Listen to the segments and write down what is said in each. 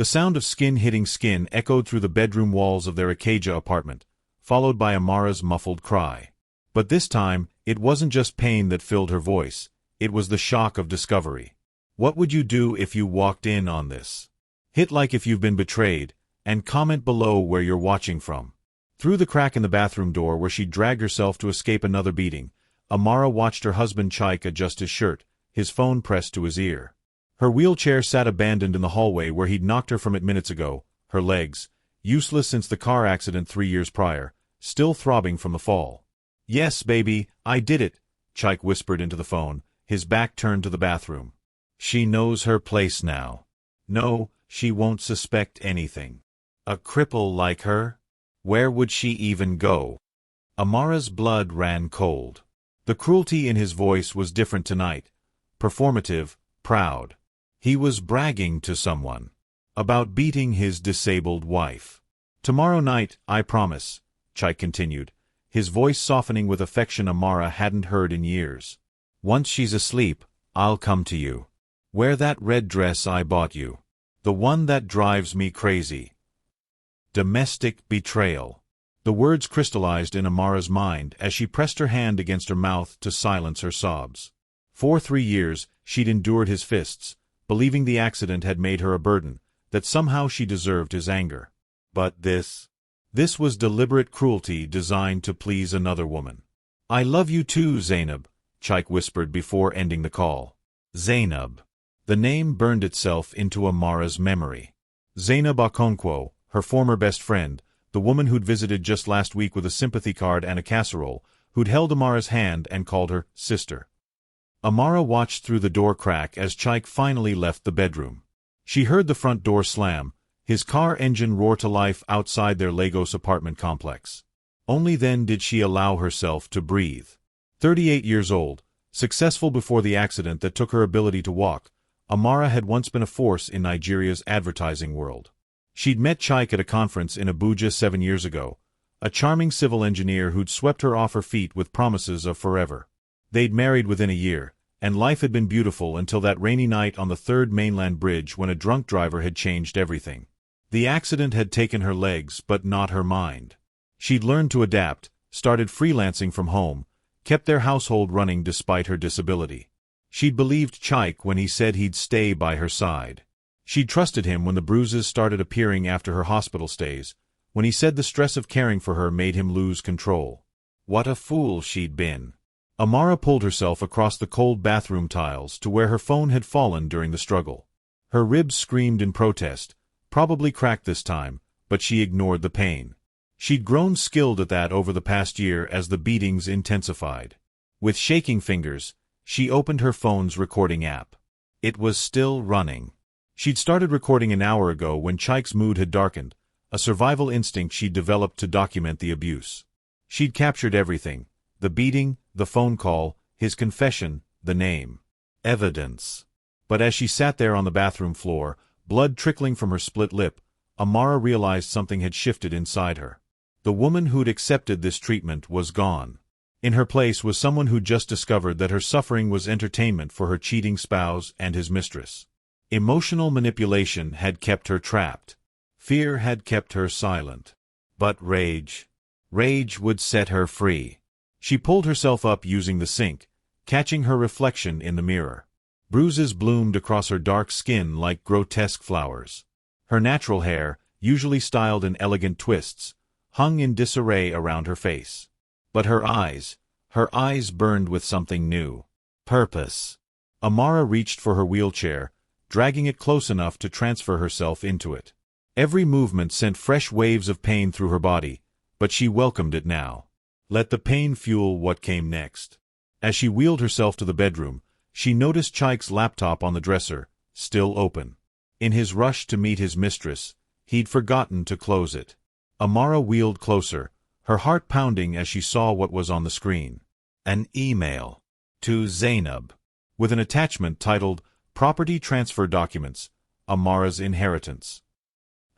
The sound of skin hitting skin echoed through the bedroom walls of their Acacia apartment, followed by Amara's muffled cry. But this time, it wasn't just pain that filled her voice, it was the shock of discovery. What would you do if you walked in on this? Hit like if you've been betrayed, and comment below where you're watching from. Through the crack in the bathroom door where she dragged herself to escape another beating, Amara watched her husband Chaik adjust his shirt, his phone pressed to his ear. Her wheelchair sat abandoned in the hallway where he'd knocked her from it minutes ago, her legs, useless since the car accident 3 years prior, still throbbing from the fall. "Yes, baby, I did it," Chaik whispered into the phone, his back turned to the bathroom. "She knows her place now. No, she won't suspect anything. A cripple like her? Where would she even go?" Amara's blood ran cold. The cruelty in his voice was different tonight, performative, proud. He was bragging to someone about beating his disabled wife. "Tomorrow night, I promise," Chaik continued, his voice softening with affection Amara hadn't heard in years. "Once she's asleep, I'll come to you. Wear that red dress I bought you. The one that drives me crazy." Domestic betrayal. The words crystallized in Amara's mind as she pressed her hand against her mouth to silence her sobs. For 3 years, she'd endured his fists, believing the accident had made her a burden, that somehow she deserved his anger. But this was deliberate cruelty designed to please another woman. "I love you too, Zainab," Chaik whispered before ending the call. Zainab. The name burned itself into Amara's memory. Zainab Okonkwo, her former best friend, the woman who'd visited just last week with a sympathy card and a casserole, who'd held Amara's hand and called her sister. Amara watched through the door crack as Chaik finally left the bedroom. She heard the front door slam, his car engine roar to life outside their Lagos apartment complex. Only then did she allow herself to breathe. 38 years old, successful before the accident that took her ability to walk, Amara had once been a force in Nigeria's advertising world. She'd met Chaik at a conference in Abuja 7 years ago, a charming civil engineer who'd swept her off her feet with promises of forever. They'd married within a year, and life had been beautiful until that rainy night on the 3rd mainland bridge when a drunk driver had changed everything. The accident had taken her legs but not her mind. She'd learned to adapt, started freelancing from home, kept their household running despite her disability. She'd believed Chaik when he said he'd stay by her side. She'd trusted him when the bruises started appearing after her hospital stays, when he said the stress of caring for her made him lose control. What a fool she'd been. Amara pulled herself across the cold bathroom tiles to where her phone had fallen during the struggle. Her ribs screamed in protest, probably cracked this time, but she ignored the pain. She'd grown skilled at that over the past year as the beatings intensified. With shaking fingers, she opened her phone's recording app. It was still running. She'd started recording an hour ago when Chaik's mood had darkened, a survival instinct she'd developed to document the abuse. She'd captured everything: the beating, the phone call, his confession, the name. Evidence. But as she sat there on the bathroom floor, blood trickling from her split lip, Amara realized something had shifted inside her. The woman who'd accepted this treatment was gone. In her place was someone who'd just discovered that her suffering was entertainment for her cheating spouse and his mistress. Emotional manipulation had kept her trapped. Fear had kept her silent. But rage would set her free. She pulled herself up using the sink, catching her reflection in the mirror. Bruises bloomed across her dark skin like grotesque flowers. Her natural hair, usually styled in elegant twists, hung in disarray around her face. But her eyes burned with something new. Purpose. Amara reached for her wheelchair, dragging it close enough to transfer herself into it. Every movement sent fresh waves of pain through her body, but she welcomed it now. Let the pain fuel what came next. As she wheeled herself to the bedroom, she noticed Chaik's laptop on the dresser, still open. In his rush to meet his mistress, he'd forgotten to close it. Amara wheeled closer, her heart pounding as she saw what was on the screen. An email. To Zainab. With an attachment titled, "Property Transfer Documents, Amara's Inheritance."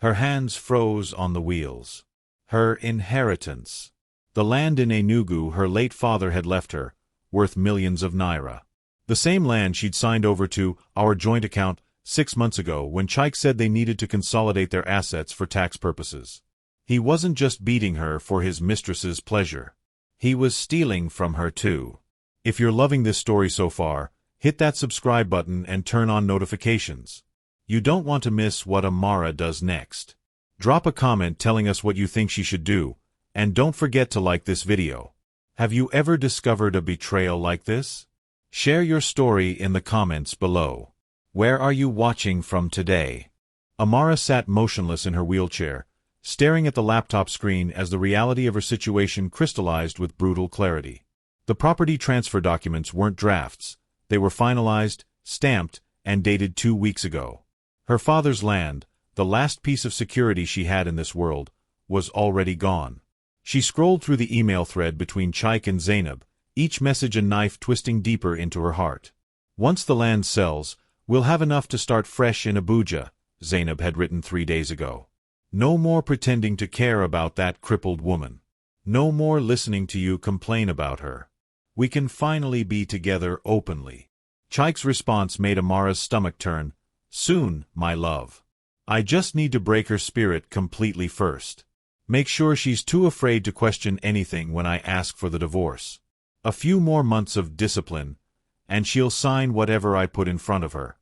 Her hands froze on the wheels. Her inheritance. The land in Enugu her late father had left her, worth millions of naira. The same land she'd signed over to our joint account 6 months ago when Chike said they needed to consolidate their assets for tax purposes. He wasn't just beating her for his mistress's pleasure. He was stealing from her too. If you're loving this story so far, hit that subscribe button and turn on notifications. You don't want to miss what Amara does next. Drop a comment telling us what you think she should do, and don't forget to like this video. Have you ever discovered a betrayal like this? Share your story in the comments below. Where are you watching from today? Amara sat motionless in her wheelchair, staring at the laptop screen as the reality of her situation crystallized with brutal clarity. The property transfer documents weren't drafts. They were finalized, stamped, and dated 2 weeks ago. Her father's land, the last piece of security she had in this world, was already gone. She scrolled through the email thread between Chike and Zainab, each message a knife twisting deeper into her heart. Once the land sells, we'll have enough to start fresh in Abuja, Zainab had written 3 days ago. No more pretending to care about that crippled woman. No more listening to you complain about her. We can finally be together openly. Chike's response made Amara's stomach turn. Soon, my love. I just need to break her spirit completely first. Make sure she's too afraid to question anything when I ask for the divorce. A few more months of discipline, and she'll sign whatever I put in front of her.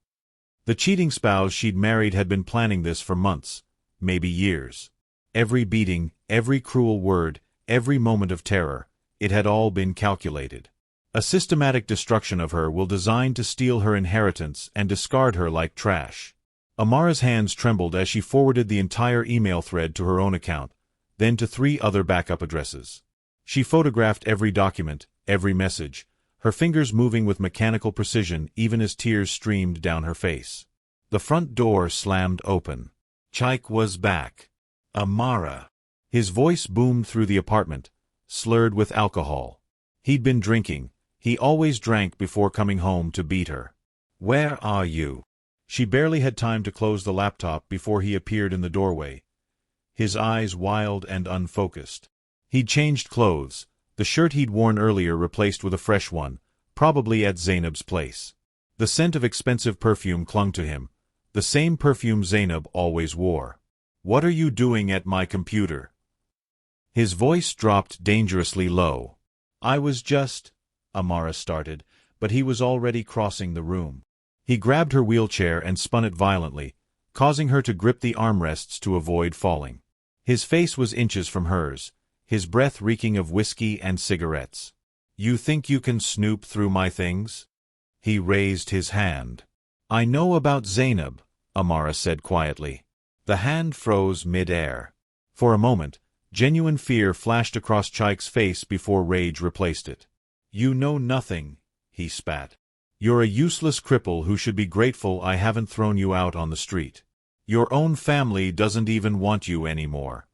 The cheating spouse she'd married had been planning this for months, maybe years. Every beating, every cruel word, every moment of terror, it had all been calculated. A systematic destruction of her will designed to steal her inheritance and discard her like trash. Amara's hands trembled as she forwarded the entire email thread to her own account, then to 3 other backup addresses. She photographed every document, every message, her fingers moving with mechanical precision even as tears streamed down her face. The front door slammed open. Chike was back. Amara. His voice boomed through the apartment, slurred with alcohol. He'd been drinking. He always drank before coming home to beat her. Where are you? She barely had time to close the laptop before he appeared in the doorway, his eyes wild and unfocused. He'd changed clothes, the shirt he'd worn earlier replaced with a fresh one, probably at Zainab's place. The scent of expensive perfume clung to him, the same perfume Zainab always wore. What are you doing at my computer? His voice dropped dangerously low. I was just... Amara started, but he was already crossing the room. He grabbed her wheelchair and spun it violently, causing her to grip the armrests to avoid falling. His face was inches from hers, his breath reeking of whiskey and cigarettes. You think you can snoop through my things? He raised his hand. I know about Zainab, Amara said quietly. The hand froze mid-air. For a moment, genuine fear flashed across Chike's face before rage replaced it. You know nothing, he spat. You're a useless cripple who should be grateful I haven't thrown you out on the street. Your own family doesn't even want you anymore.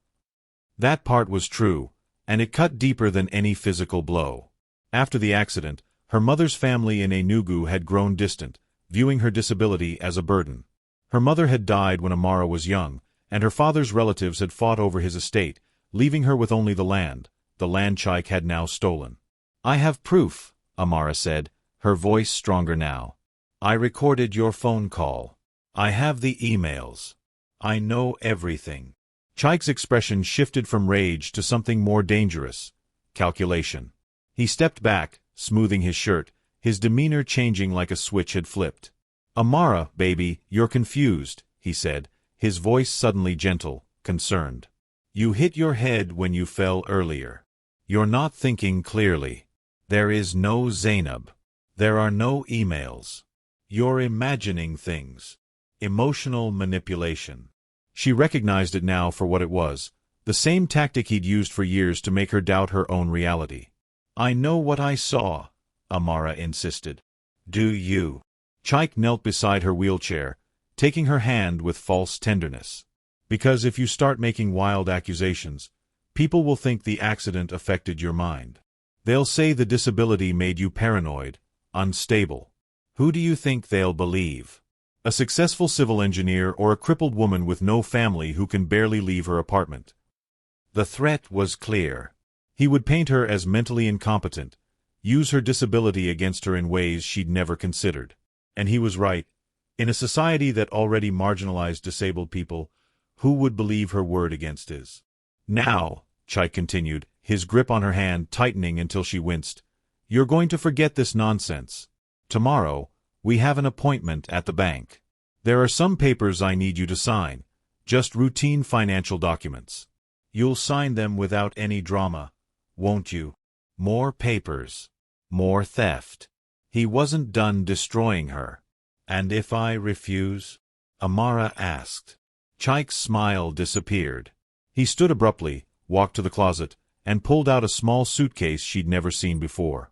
That part was true, and it cut deeper than any physical blow. After the accident, her mother's family in Enugu had grown distant, viewing her disability as a burden. Her mother had died when Amara was young, and her father's relatives had fought over his estate, leaving her with only the land Chike had now stolen. I have proof, Amara said, her voice stronger now. I recorded your phone call. I have the emails. I know everything. Chike's expression shifted from rage to something more dangerous, calculation. He stepped back, smoothing his shirt, his demeanor changing like a switch had flipped. Amara, baby, you're confused, he said, his voice suddenly gentle, concerned. You hit your head when you fell earlier. You're not thinking clearly. There is no Zainab. There are no emails. You're imagining things. Emotional manipulation. She recognized it now for what it was, the same tactic he'd used for years to make her doubt her own reality. I know what I saw, Amara insisted. Do you? Chike knelt beside her wheelchair, taking her hand with false tenderness. Because if you start making wild accusations, people will think the accident affected your mind. They'll say the disability made you paranoid, unstable. Who do you think they'll believe? A successful civil engineer or a crippled woman with no family who can barely leave her apartment? The threat was clear. He would paint her as mentally incompetent, use her disability against her in ways she'd never considered. And he was right. In a society that already marginalized disabled people, who would believe her word against his? Now, Chike continued, his grip on her hand tightening until she winced, you're going to forget this nonsense. Tomorrow, we have an appointment at the bank. There are some papers I need you to sign, just routine financial documents. You'll sign them without any drama, won't you? More papers. More theft. He wasn't done destroying her. And if I refuse? Amara asked. Chike's smile disappeared. He stood abruptly, walked to the closet, and pulled out a small suitcase she'd never seen before.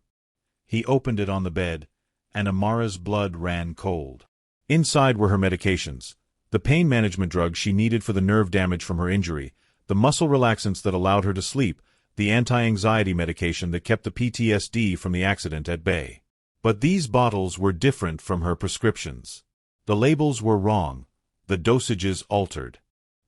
He opened it on the bed, and Amara's blood ran cold. Inside were her medications, the pain management drugs she needed for the nerve damage from her injury, the muscle relaxants that allowed her to sleep, the anti-anxiety medication that kept the PTSD from the accident at bay. But these bottles were different from her prescriptions. The labels were wrong, the dosages altered.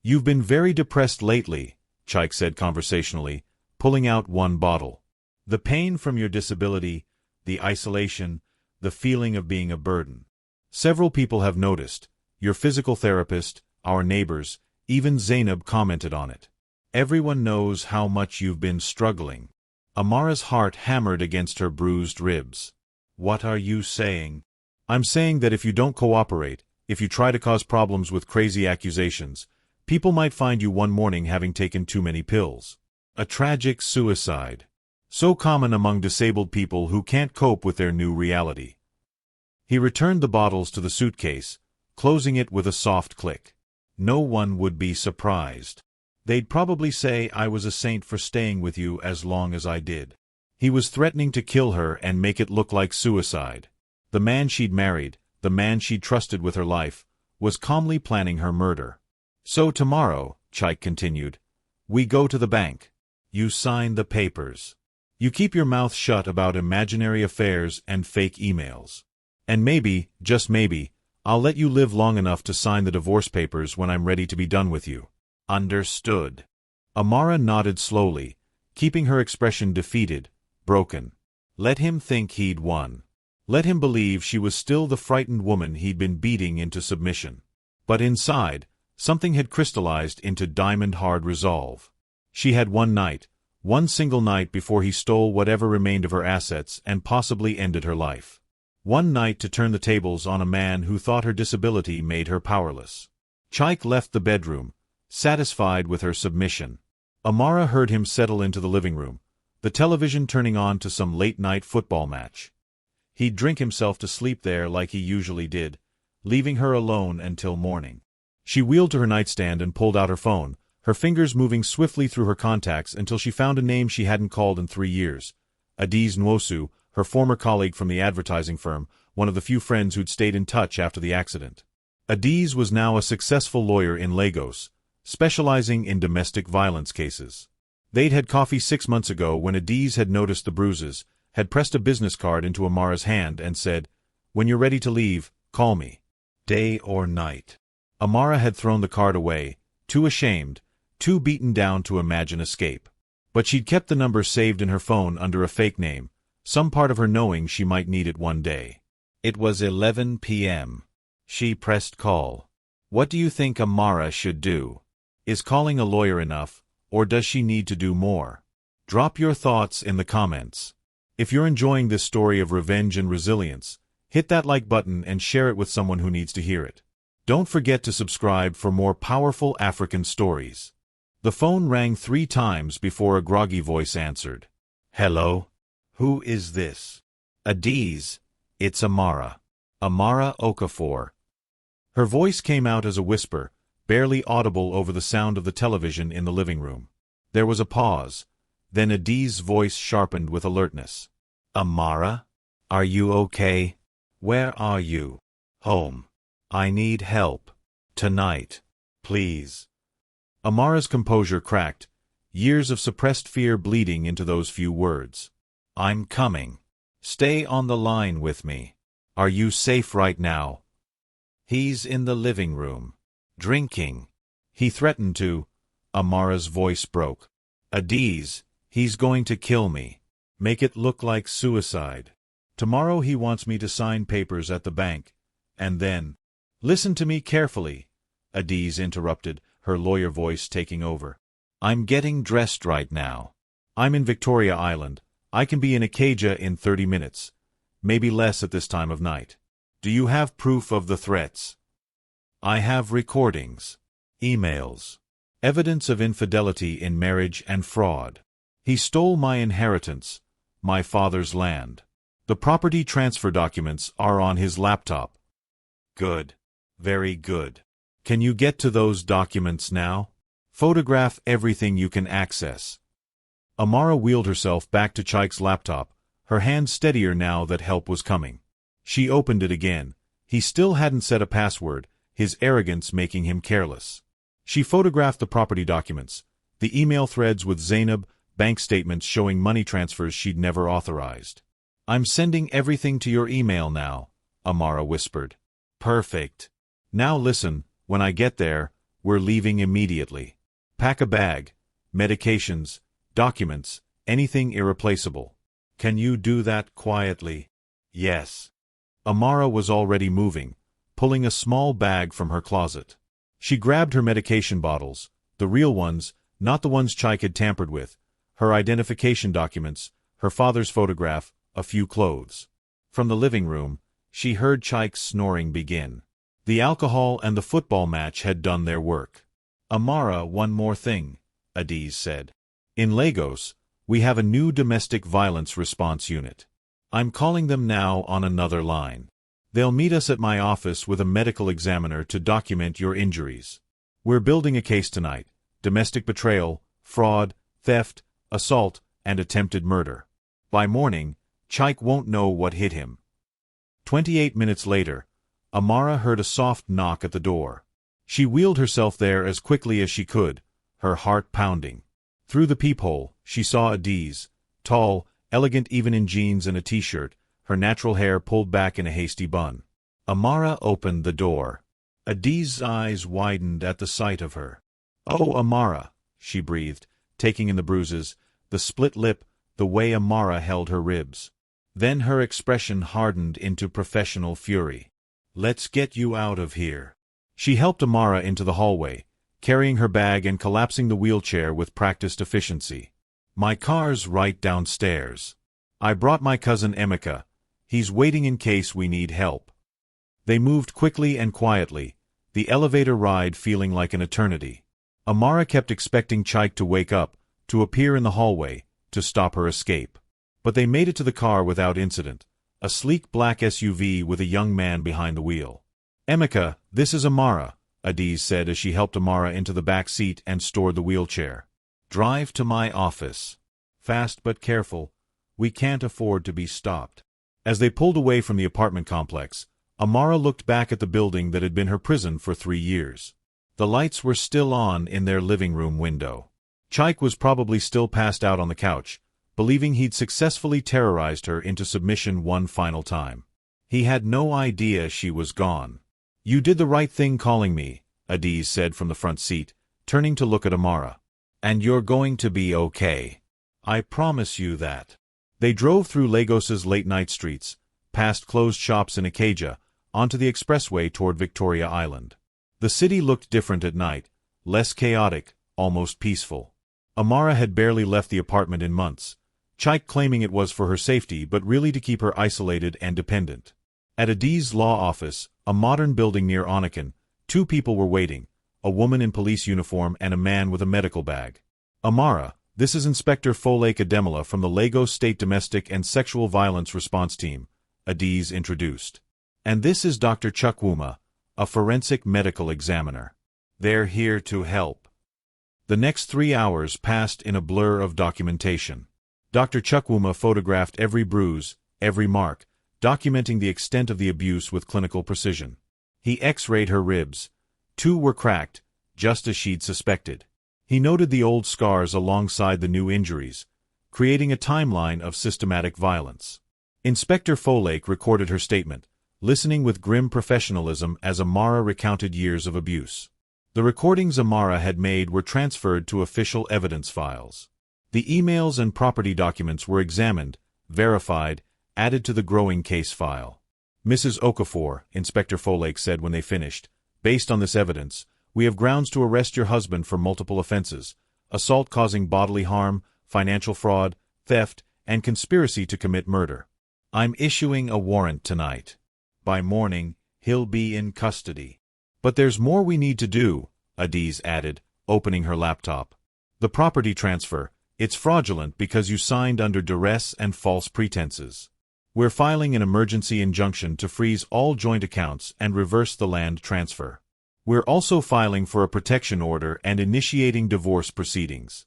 You've been very depressed lately, Chike said conversationally, pulling out one bottle. The pain from your disability, the isolation, the feeling of being a burden. Several people have noticed. Your physical therapist, our neighbors, even Zainab commented on it. Everyone knows how much you've been struggling. Amara's heart hammered against her bruised ribs. What are you saying? I'm saying that if you don't cooperate, if you try to cause problems with crazy accusations, people might find you one morning having taken too many pills. A tragic suicide. So common among disabled people who can't cope with their new reality. He returned the bottles to the suitcase, closing it with a soft click. No one would be surprised. They'd probably say I was a saint for staying with you as long as I did. He was threatening to kill her and make it look like suicide. The man she'd married, the man she'd trusted with her life, was calmly planning her murder. So tomorrow, Chike continued, we go to the bank. You sign the papers. You keep your mouth shut about imaginary affairs and fake emails. And maybe, just maybe, I'll let you live long enough to sign the divorce papers when I'm ready to be done with you. Understood. Amara nodded slowly, keeping her expression defeated, broken. Let him think he'd won. Let him believe she was still the frightened woman he'd been beating into submission. But inside, something had crystallized into diamond-hard resolve. She had one night, one single night before he stole whatever remained of her assets and possibly ended her life. One night to turn the tables on a man who thought her disability made her powerless. Chike left the bedroom, satisfied with her submission. Amara heard him settle into the living room, the television turning on to some late-night football match. He'd drink himself to sleep there like he usually did, leaving her alone until morning. She wheeled to her nightstand and pulled out her phone, her fingers moving swiftly through her contacts until she found a name she hadn't called in 3 years. Adiz Nwosu, her former colleague from the advertising firm, one of the few friends who'd stayed in touch after the accident. Adiz was now a successful lawyer in Lagos, specializing in domestic violence cases. They'd had coffee 6 months ago when Adiz had noticed the bruises, had pressed a business card into Amara's hand and said, "When you're ready to leave, call me. Day or night." Amara had thrown the card away, too ashamed, too beaten down to imagine escape. But she'd kept the number saved in her phone under a fake name, some part of her knowing she might need it one day. It was 11 p.m. She pressed call. What do you think Amara should do? Is calling a lawyer enough, or does she need to do more? Drop your thoughts in the comments. If you're enjoying this story of revenge and resilience, hit that like button and share it with someone who needs to hear it. Don't forget to subscribe for more powerful African stories. The phone rang 3 times before a groggy voice answered. Hello? Who is this? Adiz. It's Amara. Amara Okafor. Her voice came out as a whisper, barely audible over the sound of the television in the living room. There was a pause. Then Adiz's voice sharpened with alertness. Amara? Are you okay? Where are you? Home. I need help. Tonight. Please. Amara's composure cracked, years of suppressed fear bleeding into those few words. I'm coming. Stay on the line with me. Are you safe right now? He's in the living room. Drinking. He threatened to. Amara's voice broke. Adiz, he's going to kill me. Make it look like suicide. Tomorrow he wants me to sign papers at the bank. And then. Listen to me carefully, Adiz interrupted, her lawyer voice taking over. I'm getting dressed right now. I'm in Victoria Island. I can be in Acadia in 30 minutes. Maybe less at this time of night. Do you have proof of the threats? I have recordings, emails, evidence of infidelity in marriage and fraud. He stole my inheritance, my father's land. The property transfer documents are on his laptop. Good. Very good. Can you get to those documents now? Photograph everything you can access. Amara wheeled herself back to Chaik's laptop, her hand steadier now that help was coming. She opened it again. He still hadn't set a password, his arrogance making him careless. She photographed the property documents, the email threads with Zainab, bank statements showing money transfers she'd never authorized. I'm sending everything to your email now, Amara whispered. Perfect. Now listen, when I get there, we're leaving immediately. Pack a bag, medications, documents, anything irreplaceable. Can you do that quietly? Yes. Amara was already moving, pulling a small bag from her closet. She grabbed her medication bottles, the real ones, not the ones Chaik had tampered with, her identification documents, her father's photograph, a few clothes. From the living room, she heard Chaik's snoring begin. The alcohol and the football match had done their work. Amara, one more thing, Adiz said. In Lagos, we have a new domestic violence response unit. I'm calling them now on another line. They'll meet us at my office with a medical examiner to document your injuries. We're building a case tonight: domestic betrayal, fraud, theft, assault, and attempted murder. By morning, Chaik won't know what hit him. 28 minutes later, Amara heard a soft knock at the door. She wheeled herself there as quickly as she could, her heart pounding. Through the peephole, she saw Adiz, tall, elegant even in jeans and a t-shirt, her natural hair pulled back in a hasty bun. Amara opened the door. Adiz's eyes widened at the sight of her. Oh, Amara, she breathed, taking in the bruises, the split lip, the way Amara held her ribs. Then her expression hardened into professional fury. Let's get you out of here. She helped Amara into the hallway, carrying her bag and collapsing the wheelchair with practiced efficiency. My car's right downstairs. I brought my cousin Emeka. He's waiting in case we need help. They moved quickly and quietly, the elevator ride feeling like an eternity. Amara kept expecting Chaik to wake up, to appear in the hallway, to stop her escape. But they made it to the car without incident, a sleek black SUV with a young man behind the wheel. Emeka, this is Amara, Adiz said as she helped Amara into the back seat and stored the wheelchair. Drive to my office. Fast but careful. We can't afford to be stopped. As they pulled away from the apartment complex, Amara looked back at the building that had been her prison for 3 years. The lights were still on in their living room window. Chaik was probably still passed out on the couch, believing he'd successfully terrorized her into submission one final time. He had no idea she was gone. You did the right thing calling me, Adiz said from the front seat, turning to look at Amara. And you're going to be okay. I promise you that. They drove through Lagos's late-night streets, past closed shops in Acadia, onto the expressway toward Victoria Island. The city looked different at night, less chaotic, almost peaceful. Amara had barely left the apartment in months, Chaik claiming it was for her safety but really to keep her isolated and dependent. At Adiz's law office, a modern building near Onikan, 2 people were waiting, a woman in police uniform and a man with a medical bag. Amara, this is Inspector Folake Ademola from the Lagos State Domestic and Sexual Violence Response Team, Adiz introduced. And this is Dr. Chukwuma, a forensic medical examiner. They're here to help. The next 3 hours passed in a blur of documentation. Dr. Chukwuma photographed every bruise, every mark, documenting the extent of the abuse with clinical precision. He X-rayed her ribs. 2 were cracked, just as she'd suspected. He noted the old scars alongside the new injuries, creating a timeline of systematic violence. Inspector Folake recorded her statement, listening with grim professionalism as Amara recounted years of abuse. The recordings Amara had made were transferred to official evidence files. The emails and property documents were examined, verified, added to the growing case file. Mrs. Okafor, Inspector Folklore said when they finished, based on this evidence, we have grounds to arrest your husband for multiple offenses: assault causing bodily harm, financial fraud, theft, and conspiracy to commit murder. I'm issuing a warrant tonight. By morning, he'll be in custody. But there's more we need to do, Adiz added, opening her laptop. The property transfer, it's fraudulent because you signed under duress and false pretenses. We're filing an emergency injunction to freeze all joint accounts and reverse the land transfer. We're also filing for a protection order and initiating divorce proceedings.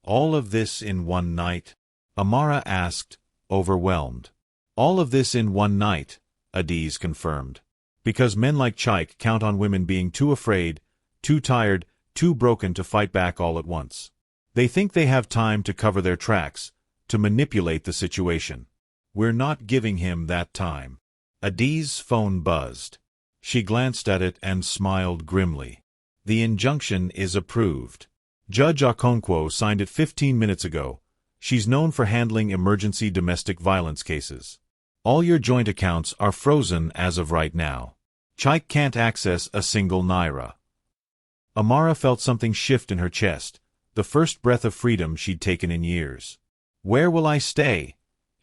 All of this in one night? Amara asked, overwhelmed. All of this in one night, Adiz confirmed. Because men like Chaik count on women being too afraid, too tired, too broken to fight back all at once. They think they have time to cover their tracks, to manipulate the situation. We're not giving him that time. Adiz's phone buzzed. She glanced at it and smiled grimly. The injunction is approved. Judge Okonkwo signed it 15 minutes ago. She's known for handling emergency domestic violence cases. All your joint accounts are frozen as of right now. Chaik can't access a single naira. Amara felt something shift in her chest, the first breath of freedom she'd taken in years. Where will I stay?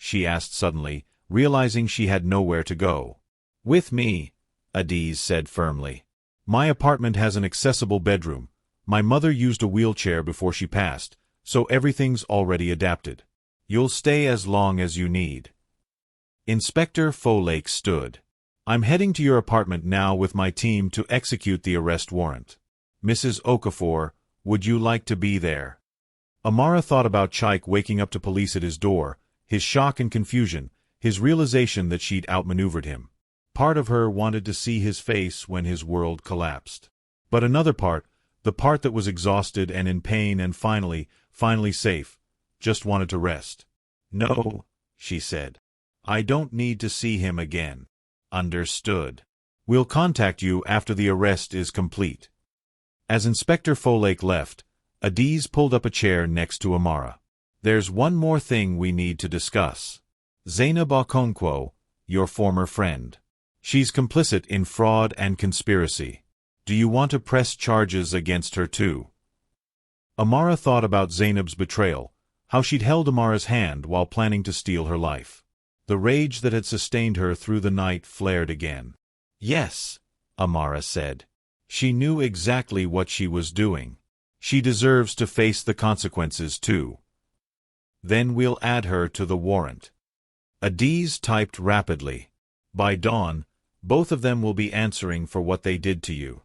She asked suddenly, realizing she had nowhere to go. With me, Adiz said firmly. My apartment has an accessible bedroom. My mother used a wheelchair before she passed, so everything's already adapted. You'll stay as long as you need. Inspector Folklore stood. I'm heading to your apartment now with my team to execute the arrest warrant. Mrs. Okafor, would you like to be there? Amara thought about Chaik waking up to police at his door, his shock and confusion, his realization that she'd outmaneuvered him. Part of her wanted to see his face when his world collapsed. But another part, the part that was exhausted and in pain and finally safe, just wanted to rest. No, she said. I don't need to see him again. Understood. We'll contact you after the arrest is complete. As Inspector Folklore left, Adiz pulled up a chair next to Amara. There's one more thing we need to discuss. Zainab Okonkwo, your former friend. She's complicit in fraud and conspiracy. Do you want to press charges against her too? Amara thought about Zainab's betrayal, how she'd held Amara's hand while planning to steal her life. The rage that had sustained her through the night flared again. Yes, Amara said. She knew exactly what she was doing. She deserves to face the consequences too. Then we'll add her to the warrant. Adiz typed rapidly. By dawn, both of them will be answering for what they did to you.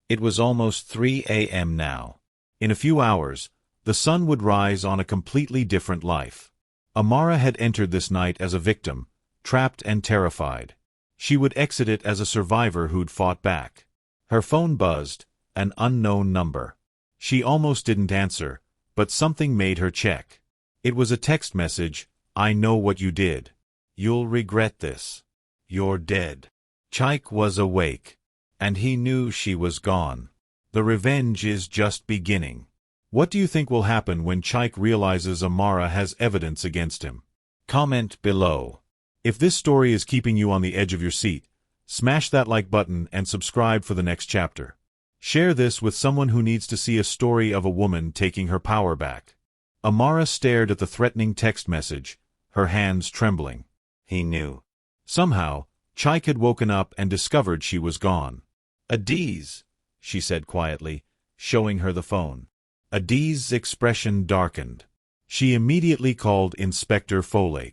It was almost 3 a.m. now. In a few hours, the sun would rise on a completely different life. Amara had entered this night as a victim, trapped and terrified. She would exit it as a survivor who'd fought back. Her phone buzzed, an unknown number. She almost didn't answer, but something made her check. It was a text message. I know what you did. You'll regret this. You're dead. Chaik was awake, and he knew she was gone. The revenge is just beginning. What do you think will happen when Chaik realizes Amara has evidence against him? Comment below. If this story is keeping you on the edge of your seat, smash that like button and subscribe for the next chapter. Share this with someone who needs to see a story of a woman taking her power back. Amara stared at the threatening text message, her hands trembling. He knew. Somehow, Chaik had woken up and discovered she was gone. Adiz, she said quietly, showing her the phone. Adiz's expression darkened. She immediately called Inspector Folklore.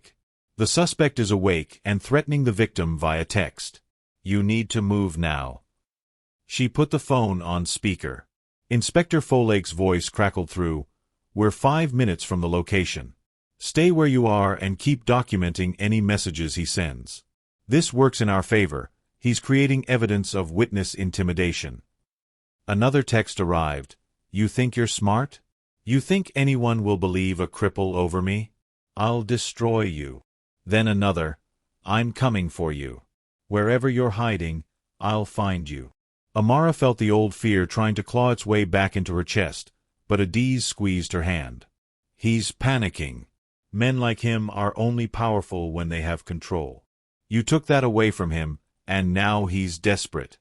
The suspect is awake and threatening the victim via text. You need to move now. She put the phone on speaker. Inspector Folklore's voice crackled through. We're 5 minutes from the location. Stay where you are and keep documenting any messages he sends. This works in our favor. He's creating evidence of witness intimidation. Another text arrived. You think you're smart? You think anyone will believe a cripple over me? I'll destroy you. Then another. I'm coming for you. Wherever you're hiding, I'll find you. Amara felt the old fear trying to claw its way back into her chest, but Adiz squeezed her hand. He's panicking. Men like him are only powerful when they have control. You took that away from him, and now he's desperate.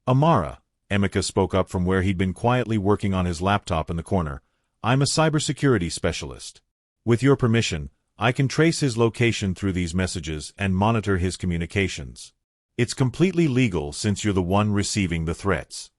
Amara, Emeka spoke up from where he'd been quietly working on his laptop in the corner. I'm a cybersecurity specialist. With your permission, I can trace his location through these messages and monitor his communications. It's completely legal since you're the one receiving the threats.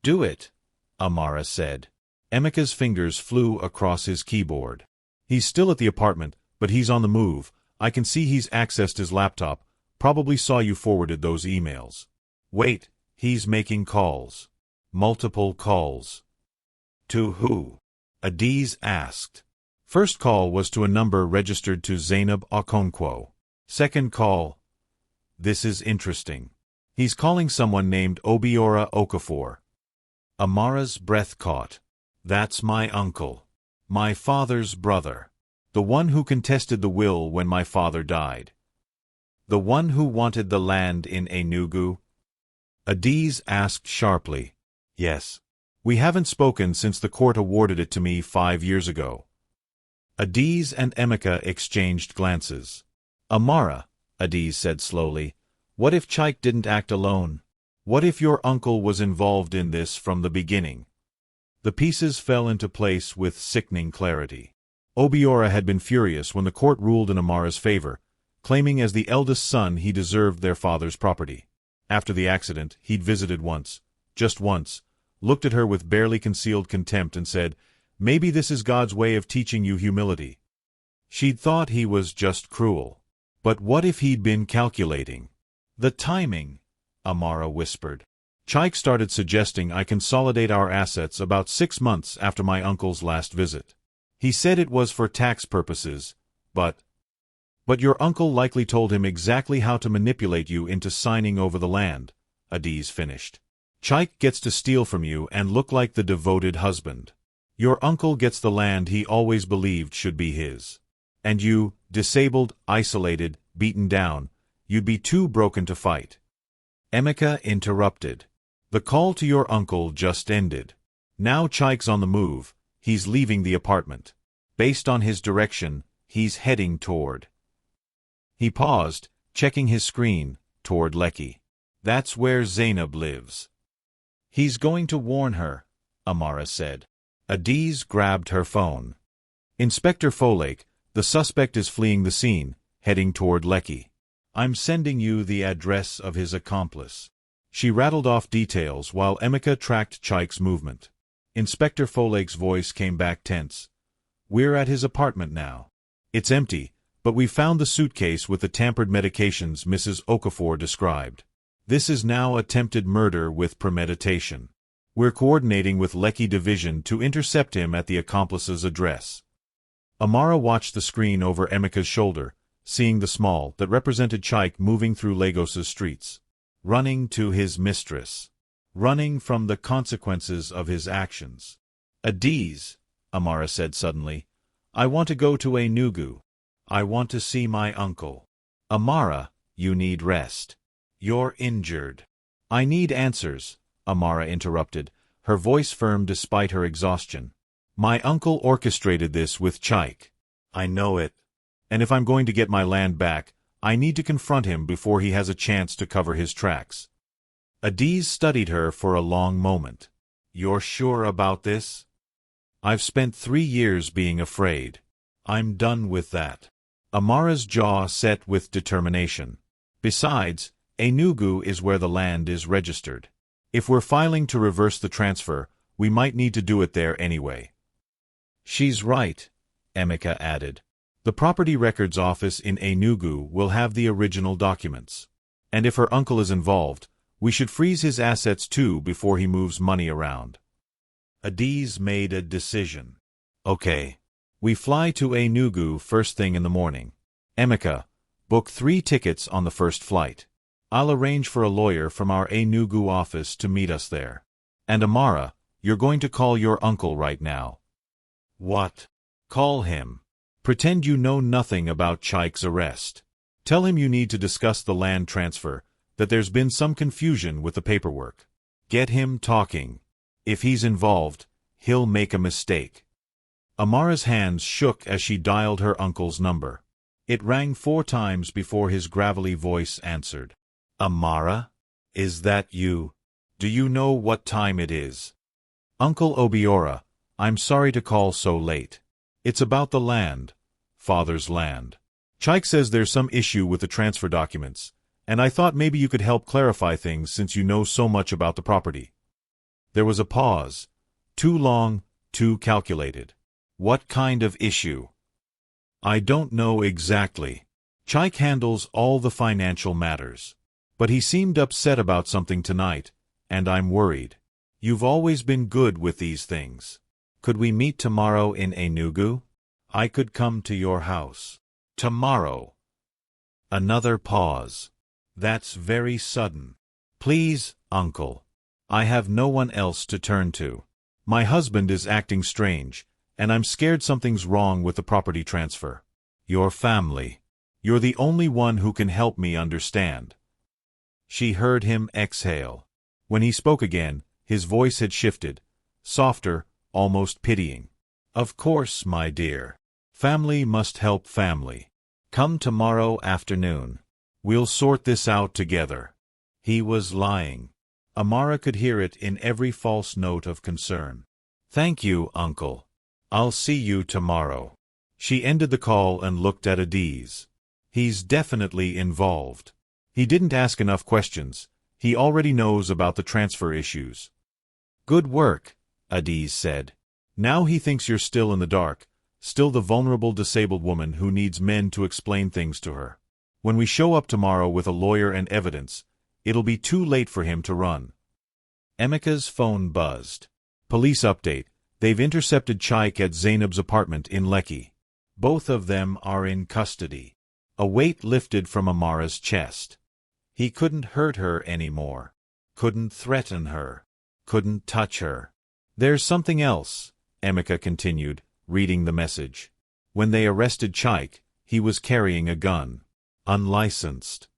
Do it, Amara said. Emeka's fingers flew across his keyboard. He's still at the apartment, but he's on the move. I can see he's accessed his laptop, probably saw you forwarded those emails. Wait, he's making calls. Multiple calls. To who? Adiz asked. First call was to a number registered to Zainab Okonkwo. Second call. This is interesting. He's calling someone named Obiora Okafor. Amara's breath caught. That's my uncle. My father's brother. The one who contested the will when my father died. The one who wanted the land in Enugu? Adiz asked sharply. Yes. We haven't spoken since the court awarded it to me 5 years ago. Adiz and Emeka exchanged glances. Amara, Adiz said slowly, what if Chike didn't act alone? What if your uncle was involved in this from the beginning? The pieces fell into place with sickening clarity. Obiora had been furious when the court ruled in Amara's favor, claiming as the eldest son he deserved their father's property. After the accident, he'd visited once, just once, looked at her with barely concealed contempt and said, maybe this is God's way of teaching you humility. She'd thought he was just cruel. But what if he'd been calculating? The timing, Amara whispered. Chike started suggesting I consolidate our assets about 6 months after my uncle's last visit. He said it was for tax purposes, but your uncle likely told him exactly how to manipulate you into signing over the land, Adiz finished. Chike gets to steal from you and look like the devoted husband. Your uncle gets the land he always believed should be his. And you, disabled, isolated, beaten down, you'd be too broken to fight. Emeka interrupted. The call to your uncle just ended. Now Chike's on the move, he's leaving the apartment. Based on his direction, he's heading toward. He paused, checking his screen, toward Lekki. That's where Zainab lives. He's going to warn her, Amara said. Adiz grabbed her phone. Inspector Folake, the suspect is fleeing the scene, heading toward Lekki. I'm sending you the address of his accomplice. She rattled off details while Emeka tracked Chike's movement. Inspector Folake's voice came back tense. We're at his apartment now. It's empty, but we found the suitcase with the tampered medications Mrs. Okafor described. This is now attempted murder with premeditation. We're coordinating with Lekki Division to intercept him at the accomplice's address. Amara watched the screen over Emeka's shoulder, seeing the small that represented Chike moving through Lagos's streets. Running to his mistress. Running from the consequences of his actions. Adiz, Amara said suddenly, I want to go to Enugu. I want to see my uncle. Amara, you need rest. You're injured. I need answers, Amara interrupted, her voice firm despite her exhaustion. My uncle orchestrated this with Chike. I know it. And if I'm going to get my land back, I need to confront him before he has a chance to cover his tracks. Adiz studied her for a long moment. You're sure about this? I've spent 3 years being afraid. I'm done with that. Amara's jaw set with determination. Besides, Enugu is where the land is registered. If we're filing to reverse the transfer, we might need to do it there anyway. She's right, Emeka added. The Property Records Office in Enugu will have the original documents. And if her uncle is involved, we should freeze his assets too before he moves money around. Adiz made a decision. Okay. We fly to Enugu first thing in the morning. Emeka, book 3 tickets on the first flight. I'll arrange for a lawyer from our Enugu office to meet us there. And Amara, you're going to call your uncle right now. What? Call him. Pretend you know nothing about Chike's arrest. Tell him you need to discuss the land transfer, that there's been some confusion with the paperwork. Get him talking. If he's involved, he'll make a mistake. Amara's hands shook as she dialed her uncle's number. It rang 4 times before his gravelly voice answered. Amara? Is that you? Do you know what time it is? Uncle Obiora, I'm sorry to call so late. It's about the land. Father's land. Chike says there's some issue with the transfer documents, and I thought maybe you could help clarify things since you know so much about the property. There was a pause. Too long, too calculated. What kind of issue? I don't know exactly. Chike handles all the financial matters. But he seemed upset about something tonight, and I'm worried. You've always been good with these things. Could we meet tomorrow in Enugu? I could come to your house. Tomorrow. Another pause. That's very sudden. Please, Uncle. I have no one else to turn to. My husband is acting strange, and I'm scared something's wrong with the property transfer. Your family. You're the only one who can help me understand. She heard him exhale. When he spoke again, his voice had shifted, softer, almost pitying. Of course, my dear. Family must help family. Come tomorrow afternoon. We'll sort this out together. He was lying. Amara could hear it in every false note of concern. Thank you, Uncle. I'll see you tomorrow. She ended the call and looked at Adiz. He's definitely involved. He didn't ask enough questions. He already knows about the transfer issues. Good work, Adiz said. Now he thinks you're still in the dark, still the vulnerable disabled woman who needs men to explain things to her. When we show up tomorrow with a lawyer and evidence, it'll be too late for him to run. Emeka's phone buzzed. Police update. They've intercepted Chike at Zainab's apartment in Lekki. Both of them are in custody. A weight lifted from Amara's chest. He couldn't hurt her anymore. Couldn't threaten her. Couldn't touch her. There's something else, Emeka continued, reading the message. When they arrested Chike, he was carrying a gun. Unlicensed.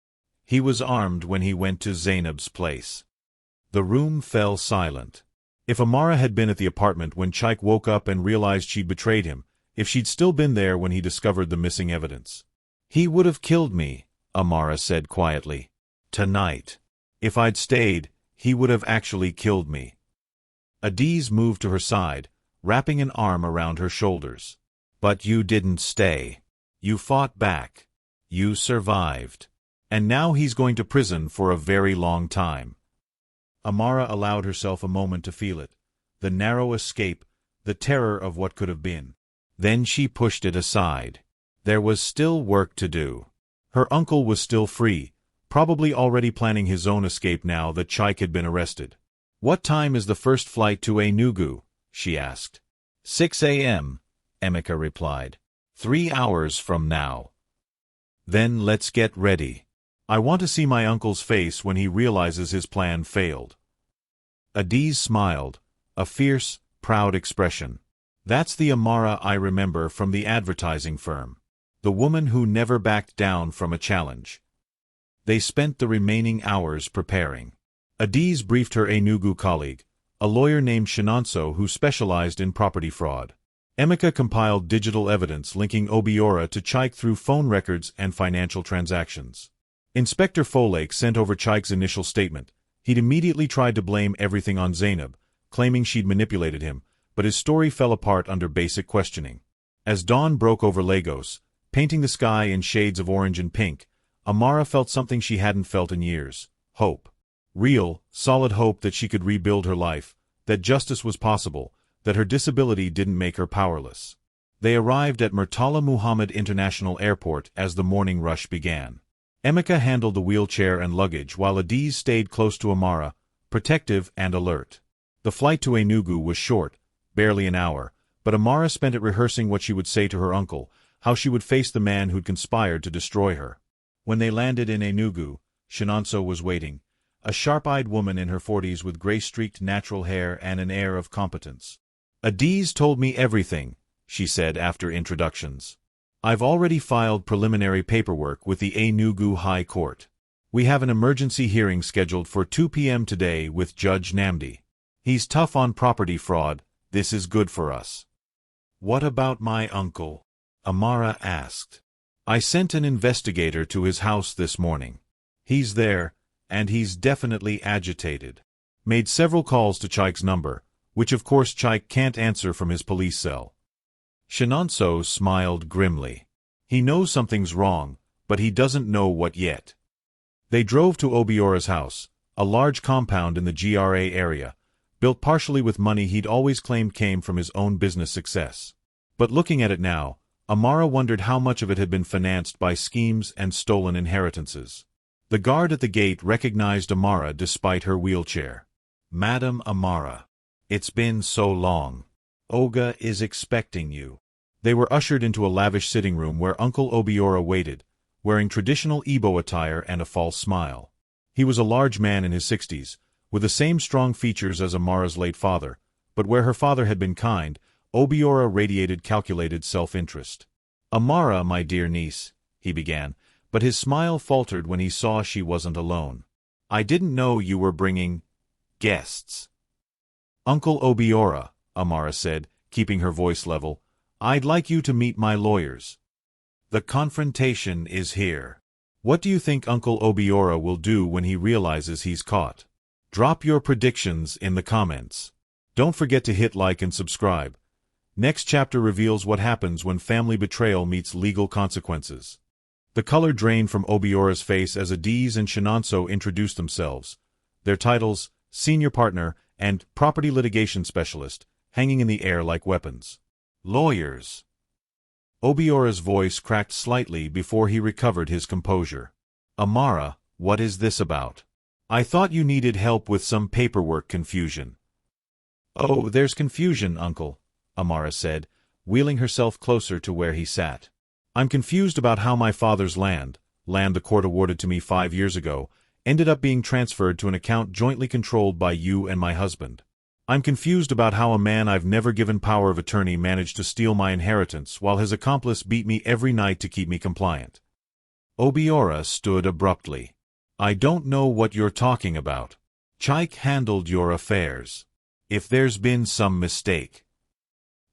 He was armed when he went to Zainab's place. The room fell silent. If Amara had been at the apartment when Chike woke up and realized she'd betrayed him, if she'd still been there when he discovered the missing evidence. He would have killed me, Amara said quietly. Tonight. If I'd stayed, he would have actually killed me. Adiz moved to her side, wrapping an arm around her shoulders. But you didn't stay. You fought back. You survived. And now he's going to prison for a very long time. Amara allowed herself a moment to feel it, the narrow escape, the terror of what could have been. Then she pushed it aside. There was still work to do. Her uncle was still free, probably already planning his own escape now that Chike had been arrested. What time is the first flight to Enugu? She asked. 6 a.m., Emeka replied. 3 hours from now. Then let's get ready. I want to see my uncle's face when he realizes his plan failed. Adiz smiled, a fierce, proud expression. That's the Amara I remember from the advertising firm. The woman who never backed down from a challenge. They spent the remaining hours preparing. Adiz briefed her Enugu colleague, a lawyer named Shinonso who specialized in property fraud. Emeka compiled digital evidence linking Obiora to Chike through phone records and financial transactions. Inspector Folake sent over Chike's initial statement. He'd immediately tried to blame everything on Zainab, claiming she'd manipulated him, but his story fell apart under basic questioning. As dawn broke over Lagos, painting the sky in shades of orange and pink, Amara felt something she hadn't felt in years. Hope. Real, solid hope that she could rebuild her life, that justice was possible, that her disability didn't make her powerless. They arrived at Murtala Muhammad International Airport as the morning rush began. Emeka handled the wheelchair and luggage while Adiz stayed close to Amara, protective and alert. The flight to Enugu was short, barely an hour, but Amara spent it rehearsing what she would say to her uncle, how she would face the man who'd conspired to destroy her. When they landed in Enugu, Shinonso was waiting, a sharp-eyed woman in her 40s with gray-streaked natural hair and an air of competence. Adiz told me everything, she said after introductions. I've already filed preliminary paperwork with the Enugu High Court. We have an emergency hearing scheduled for 2 p.m. today with Judge Namdi. He's tough on property fraud. This is good for us. What about my uncle? Amara asked. I sent an investigator to his house this morning. He's there, and he's definitely agitated. Made several calls to Chaik's number, which of course Chaik can't answer from his police cell. Shinonso smiled grimly. He knows something's wrong, but he doesn't know what yet. They drove to Obiora's house, a large compound in the GRA area, built partially with money he'd always claimed came from his own business success. But looking at it now, Amara wondered how much of it had been financed by schemes and stolen inheritances. The guard at the gate recognized Amara despite her wheelchair. "Madam Amara, it's been so long. Oga is expecting you." They were ushered into a lavish sitting room where Uncle Obiora waited, wearing traditional Igbo attire and a false smile. He was a large man in his 60s, with the same strong features as Amara's late father, but where her father had been kind, Obiora radiated calculated self-interest. "Amara, my dear niece," he began, but his smile faltered when he saw she wasn't alone. "I didn't know you were bringing guests." "Uncle Obiora," Amara said, keeping her voice level, "I'd like you to meet my lawyers. The confrontation is here. What do you think Uncle Obiora will do when he realizes he's caught? Drop your predictions in the comments. Don't forget to hit like and subscribe. Next chapter reveals what happens when family betrayal meets legal consequences. The color drained from Obiora's face as Adiz and Shinonso introduced themselves, their titles, senior partner and property litigation specialist, hanging in the air like weapons. "Lawyers." Obiora's voice cracked slightly before he recovered his composure. "Amara, what is this about? I thought you needed help with some paperwork confusion." "Oh, there's confusion, Uncle," Amara said, wheeling herself closer to where he sat. "I'm confused about how my father's land the court awarded to me 5 years ago, ended up being transferred to an account jointly controlled by you and my husband. I'm confused about how a man I've never given power of attorney managed to steal my inheritance while his accomplice beat me every night to keep me compliant." Obiora stood abruptly. "I don't know what you're talking about. Chaik handled your affairs. If there's been some mistake—"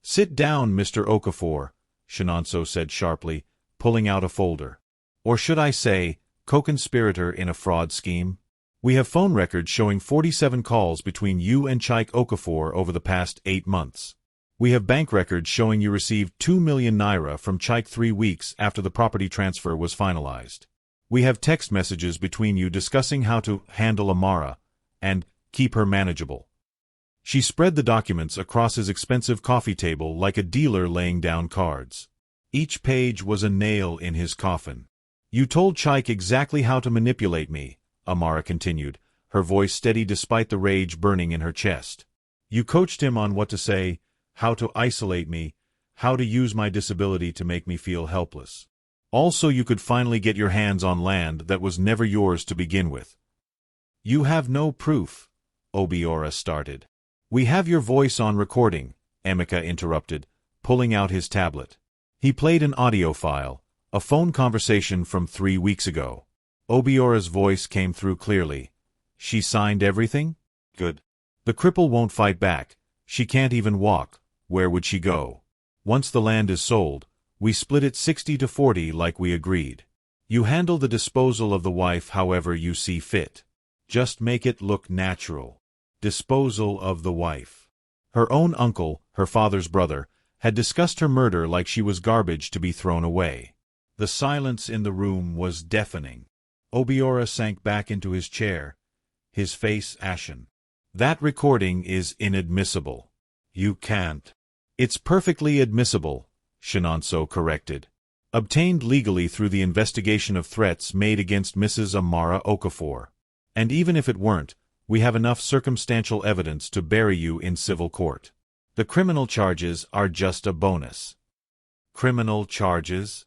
"Sit down, Mr. Okafor," Shinonso said sharply, pulling out a folder. "Or should I say, co-conspirator in a fraud scheme? We have phone records showing 47 calls between you and Chaik Okafor over the past 8 months. We have bank records showing you received 2 million naira from Chaik 3 weeks after the property transfer was finalized. We have text messages between you discussing how to handle Amara and keep her manageable." She spread the documents across his expensive coffee table like a dealer laying down cards. Each page was a nail in his coffin. "You told Chaik exactly how to manipulate me," Amara continued, her voice steady despite the rage burning in her chest. "You coached him on what to say, how to isolate me, how to use my disability to make me feel helpless. All so you could finally get your hands on land that was never yours to begin with." "You have no proof," Obiora started. "We have your voice on recording," Emeka interrupted, pulling out his tablet. He played an audio file, a phone conversation from 3 weeks ago. Obiora's voice came through clearly. "She signed everything? Good. The cripple won't fight back. She can't even walk. Where would she go? Once the land is sold, we split it 60-40 like we agreed. You handle the disposal of the wife however you see fit. Just make it look natural." Disposal of the wife. Her own uncle, her father's brother, had discussed her murder like she was garbage to be thrown away. The silence in the room was deafening. Obiora sank back into his chair, his face ashen. "That recording is inadmissible. You can't." "It's perfectly admissible," Shinonso corrected. "Obtained legally through the investigation of threats made against Mrs. Amara Okafor. And even if it weren't, we have enough circumstantial evidence to bury you in civil court. The criminal charges are just a bonus." "Criminal charges?"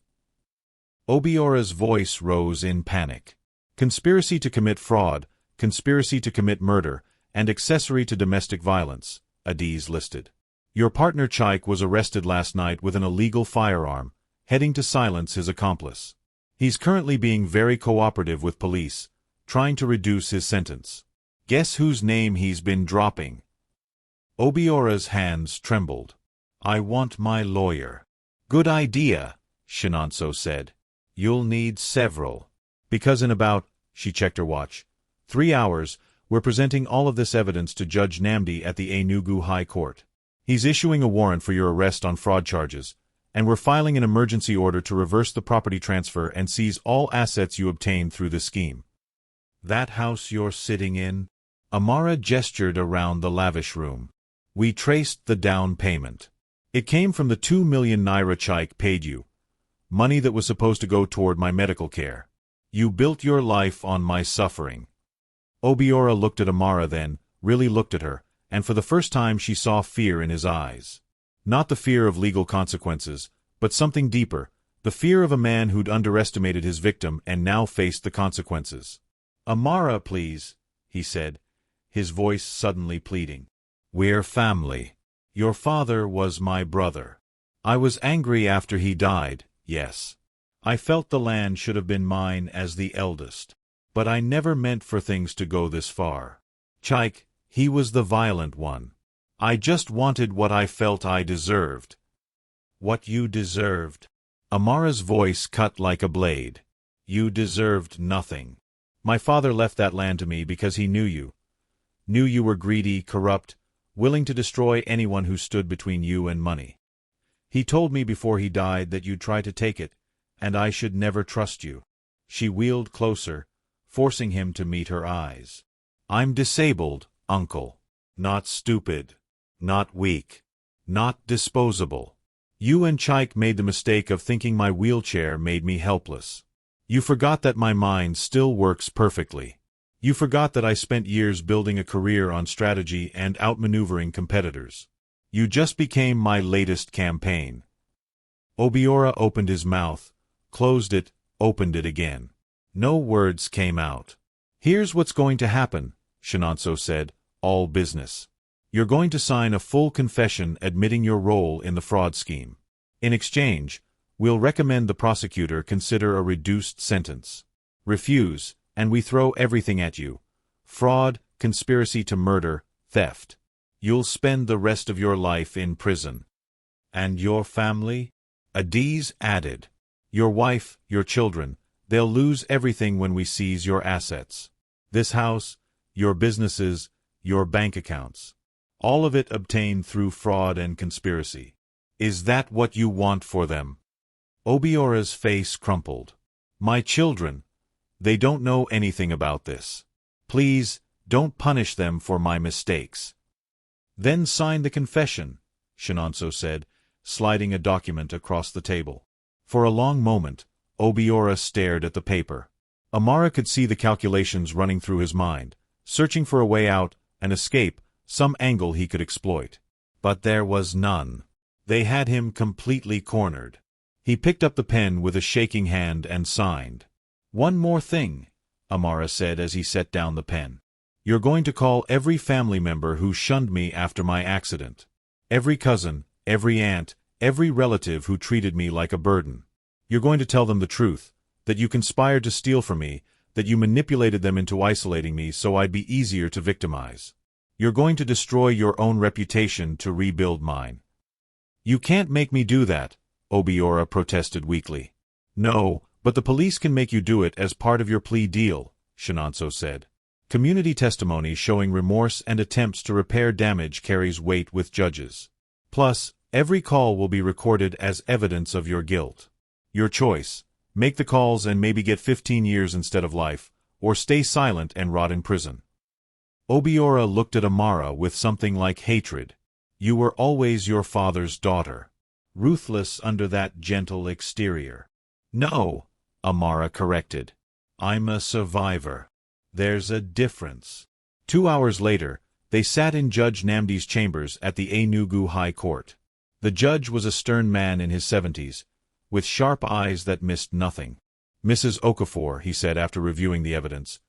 Obiora's voice rose in panic. "Conspiracy to commit fraud, conspiracy to commit murder, and accessory to domestic violence," Adiz listed. "Your partner Chaik was arrested last night with an illegal firearm, heading to silence his accomplice. He's currently being very cooperative with police, trying to reduce his sentence. Guess whose name he's been dropping?" Obiora's hands trembled. "I want my lawyer." "Good idea," Shinonso said. You'll need several. Because in about, she checked her watch, 3 hours, we're presenting all of this evidence to Judge Namdi at the Enugu High Court. He's issuing a warrant for your arrest on fraud charges, and we're filing an emergency order to reverse the property transfer and seize all assets you obtained through the scheme. That house you're sitting in? Amara gestured around the lavish room. We traced the down payment. It came from the 2 million naira Chaik paid you, money that was supposed to go toward my medical care. You built your life on my suffering. Obiora looked at Amara then, really looked at her, and for the first time she saw fear in his eyes. Not the fear of legal consequences, but something deeper, the fear of a man who'd underestimated his victim and now faced the consequences. Amara, please, he said, his voice suddenly pleading. We're family. Your father was my brother. I was angry after he died, yes. I felt the land should have been mine as the eldest. But I never meant for things to go this far. Chaik, he was the violent one. I just wanted what I felt I deserved. What you deserved? Amara's voice cut like a blade. You deserved nothing. My father left that land to me because he knew you. Knew you were greedy, corrupt, willing to destroy anyone who stood between you and money. He told me before he died that you'd try to take it, and I should never trust you. She wheeled closer, forcing him to meet her eyes. I'm disabled, uncle. Not stupid. Not weak. Not disposable. You and Chaik made the mistake of thinking my wheelchair made me helpless. You forgot that my mind still works perfectly. You forgot that I spent years building a career on strategy and outmaneuvering competitors. You just became my latest campaign. Obiora opened his mouth, closed it, opened it again. No words came out. Here's what's going to happen, Shinonso said, all business. You're going to sign a full confession admitting your role in the fraud scheme. In exchange, we'll recommend the prosecutor consider a reduced sentence. Refuse, and we throw everything at you. Fraud, conspiracy to murder, theft. You'll spend the rest of your life in prison. And your family? Adiz added. Your wife, your children, they'll lose everything when we seize your assets. This house, your businesses, your bank accounts. All of it obtained through fraud and conspiracy. Is that what you want for them? Obiora's face crumpled. My children, they don't know anything about this. Please, don't punish them for my mistakes. Then sign the confession, Shinonso said, sliding a document across the table. For a long moment, Obiora stared at the paper. Amara could see the calculations running through his mind, searching for a way out, an escape, some angle he could exploit. But there was none. They had him completely cornered. He picked up the pen with a shaking hand and signed. One more thing, Amara said as he set down the pen. You're going to call every family member who shunned me after my accident. Every cousin, every aunt, every relative who treated me like a burden. You're going to tell them the truth, that you conspired to steal from me, that you manipulated them into isolating me so I'd be easier to victimize. You're going to destroy your own reputation to rebuild mine. You can't make me do that, Obiora protested weakly. No, but the police can make you do it as part of your plea deal, Shinonso said. Community testimony showing remorse and attempts to repair damage carries weight with judges. Plus, every call will be recorded as evidence of your guilt. Your choice. Make the calls and maybe get 15 years instead of life, or stay silent and rot in prison. Obiora looked at Amara with something like hatred. You were always your father's daughter. Ruthless under that gentle exterior. No, Amara corrected. I'm a survivor. There's a difference. 2 hours later, they sat in Judge Namdi's chambers at the Enugu High Court. The judge was a stern man in his 70s, with sharp eyes that missed nothing. Mrs. Okafor, he said after reviewing the evidence,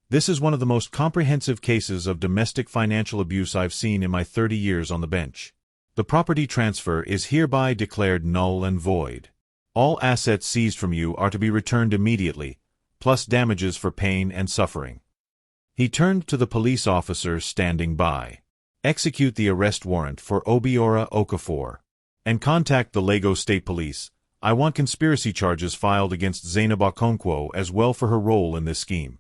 this is one of the most comprehensive cases of domestic financial abuse I've seen in my 30 years on the bench. The property transfer is hereby declared null and void. All assets seized from you are to be returned immediately, plus damages for pain and suffering. He turned to the police officer standing by. Execute the arrest warrant for Obiora Okafor, and contact the Lagos State Police, I want conspiracy charges filed against Zainab Okonkwo as well for her role in this scheme.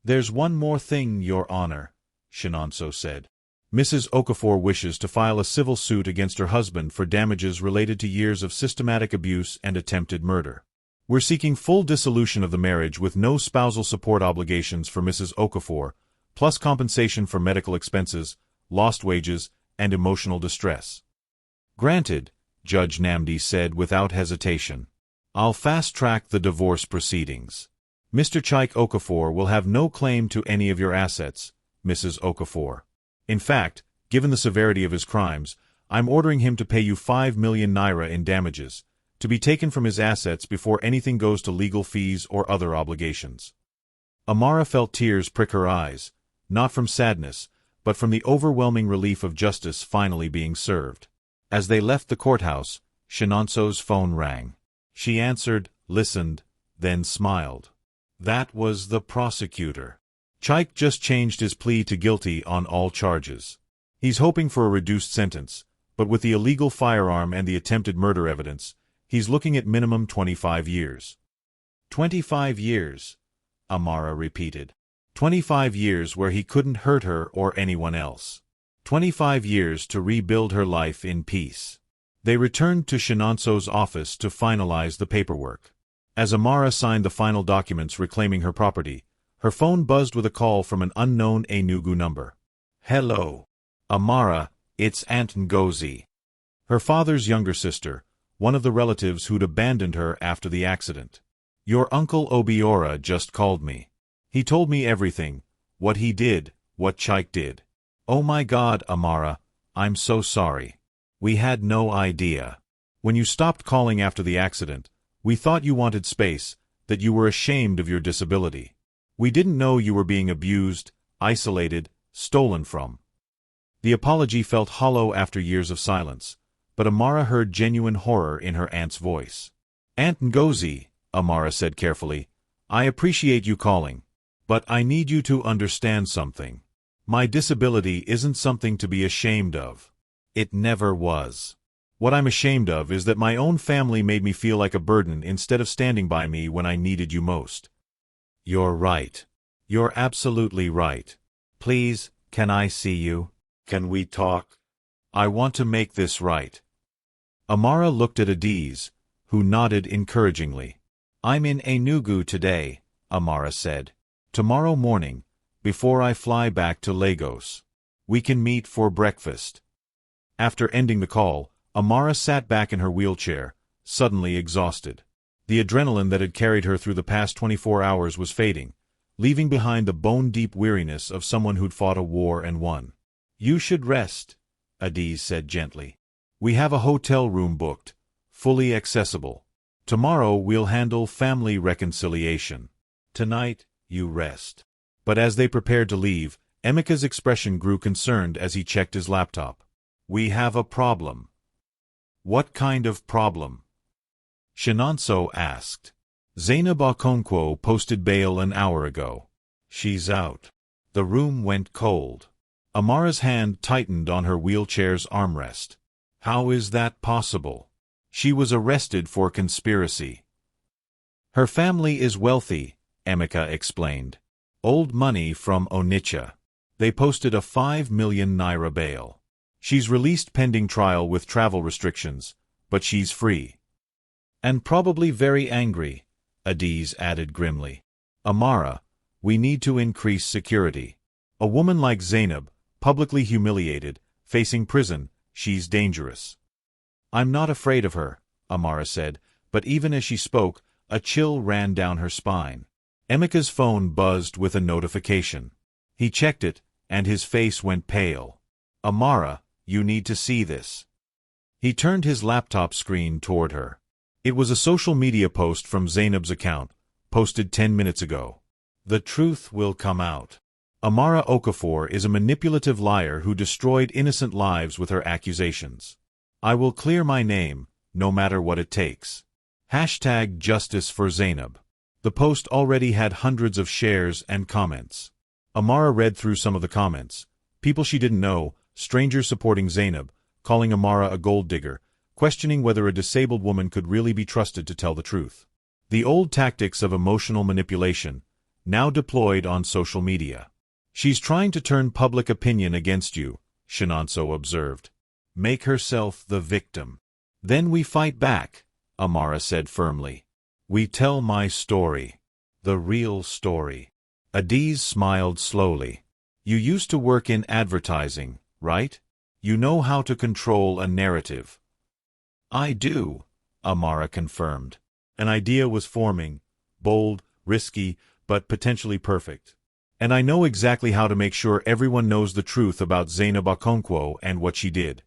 There's one more thing, Your Honor, Shinonso said. Mrs. Okafor wishes to file a civil suit against her husband for damages related to years of systematic abuse and attempted murder. We're seeking full dissolution of the marriage with no spousal support obligations for Mrs. Okafor, plus compensation for medical expenses, lost wages, and emotional distress. Granted, Judge Namdi said without hesitation. I'll fast-track the divorce proceedings. Mr. Chaik Okafor will have no claim to any of your assets, Mrs. Okafor. In fact, given the severity of his crimes, I'm ordering him to pay you 5 million naira in damages, to be taken from his assets before anything goes to legal fees or other obligations. Amara felt tears prick her eyes, not from sadness, but from the overwhelming relief of justice finally being served. As they left the courthouse, Shinonso's phone rang. She answered, listened, then smiled. That was the prosecutor. Chaik just changed his plea to guilty on all charges. He's hoping for a reduced sentence, but with the illegal firearm and the attempted murder evidence, he's looking at minimum 25 years. 25 years, Amara repeated. 25 years where he couldn't hurt her or anyone else. 25 years to rebuild her life in peace. They returned to Shinonso's office to finalize the paperwork. As Amara signed the final documents reclaiming her property, her phone buzzed with a call from an unknown Enugu number. Hello. Amara, it's Aunt Ngozi. Her father's younger sister, one of the relatives who'd abandoned her after the accident. Your uncle Obiora just called me. He told me everything, what he did, what Chaik did. Oh my God, Amara, I'm so sorry. We had no idea. When you stopped calling after the accident, we thought you wanted space, that you were ashamed of your disability. We didn't know you were being abused, isolated, stolen from. The apology felt hollow after years of silence, but Amara heard genuine horror in her aunt's voice. Aunt Ngozi, Amara said carefully, I appreciate you calling, but I need you to understand something. My disability isn't something to be ashamed of. It never was. What I'm ashamed of is that my own family made me feel like a burden instead of standing by me when I needed you most. You're right. You're absolutely right. Please, can I see you? Can we talk? I want to make this right. Amara looked at Adiz, who nodded encouragingly. I'm in Enugu today, Amara said. Tomorrow morning, before I fly back to Lagos. We can meet for breakfast. After ending the call, Amara sat back in her wheelchair, suddenly exhausted. The adrenaline that had carried her through the past 24 hours was fading, leaving behind the bone-deep weariness of someone who'd fought a war and won. You should rest, Adiz said gently. We have a hotel room booked, fully accessible. Tomorrow we'll handle family reconciliation. Tonight, you rest. But as they prepared to leave, Emeka's expression grew concerned as he checked his laptop. We have a problem. What kind of problem? Shinonso asked. Zainab Okonkwo posted bail an hour ago. She's out. The room went cold. Amara's hand tightened on her wheelchair's armrest. How is that possible? She was arrested for conspiracy. Her family is wealthy, Emeka explained. Old money from Onitsha. They posted a 5 million naira bail. She's released pending trial with travel restrictions, but she's free. And probably very angry, Adiz added grimly. Amara, we need to increase security. A woman like Zainab, publicly humiliated, facing prison, she's dangerous. I'm not afraid of her, Amara said, but even as she spoke, a chill ran down her spine. Emeka's phone buzzed with a notification. He checked it, and his face went pale. Amara, you need to see this. He turned his laptop screen toward her. It was a social media post from Zainab's account, posted 10 minutes ago. The truth will come out. Amara Okafor is a manipulative liar who destroyed innocent lives with her accusations. I will clear my name, no matter what it takes. Hashtag Justice for Zainab. The post already had hundreds of shares and comments. Amara read through some of the comments. People she didn't know, strangers supporting Zainab, calling Amara a gold digger, questioning whether a disabled woman could really be trusted to tell the truth. The old tactics of emotional manipulation, now deployed on social media. She's trying to turn public opinion against you, Shinonso observed. Make herself the victim. Then we fight back, Amara said firmly. We tell my story. The real story. Adiz smiled slowly. You used to work in advertising, right? You know how to control a narrative. I do, Amara confirmed. An idea was forming, bold, risky, but potentially perfect. And I know exactly how to make sure everyone knows the truth about Zainab Okonkwo and what she did.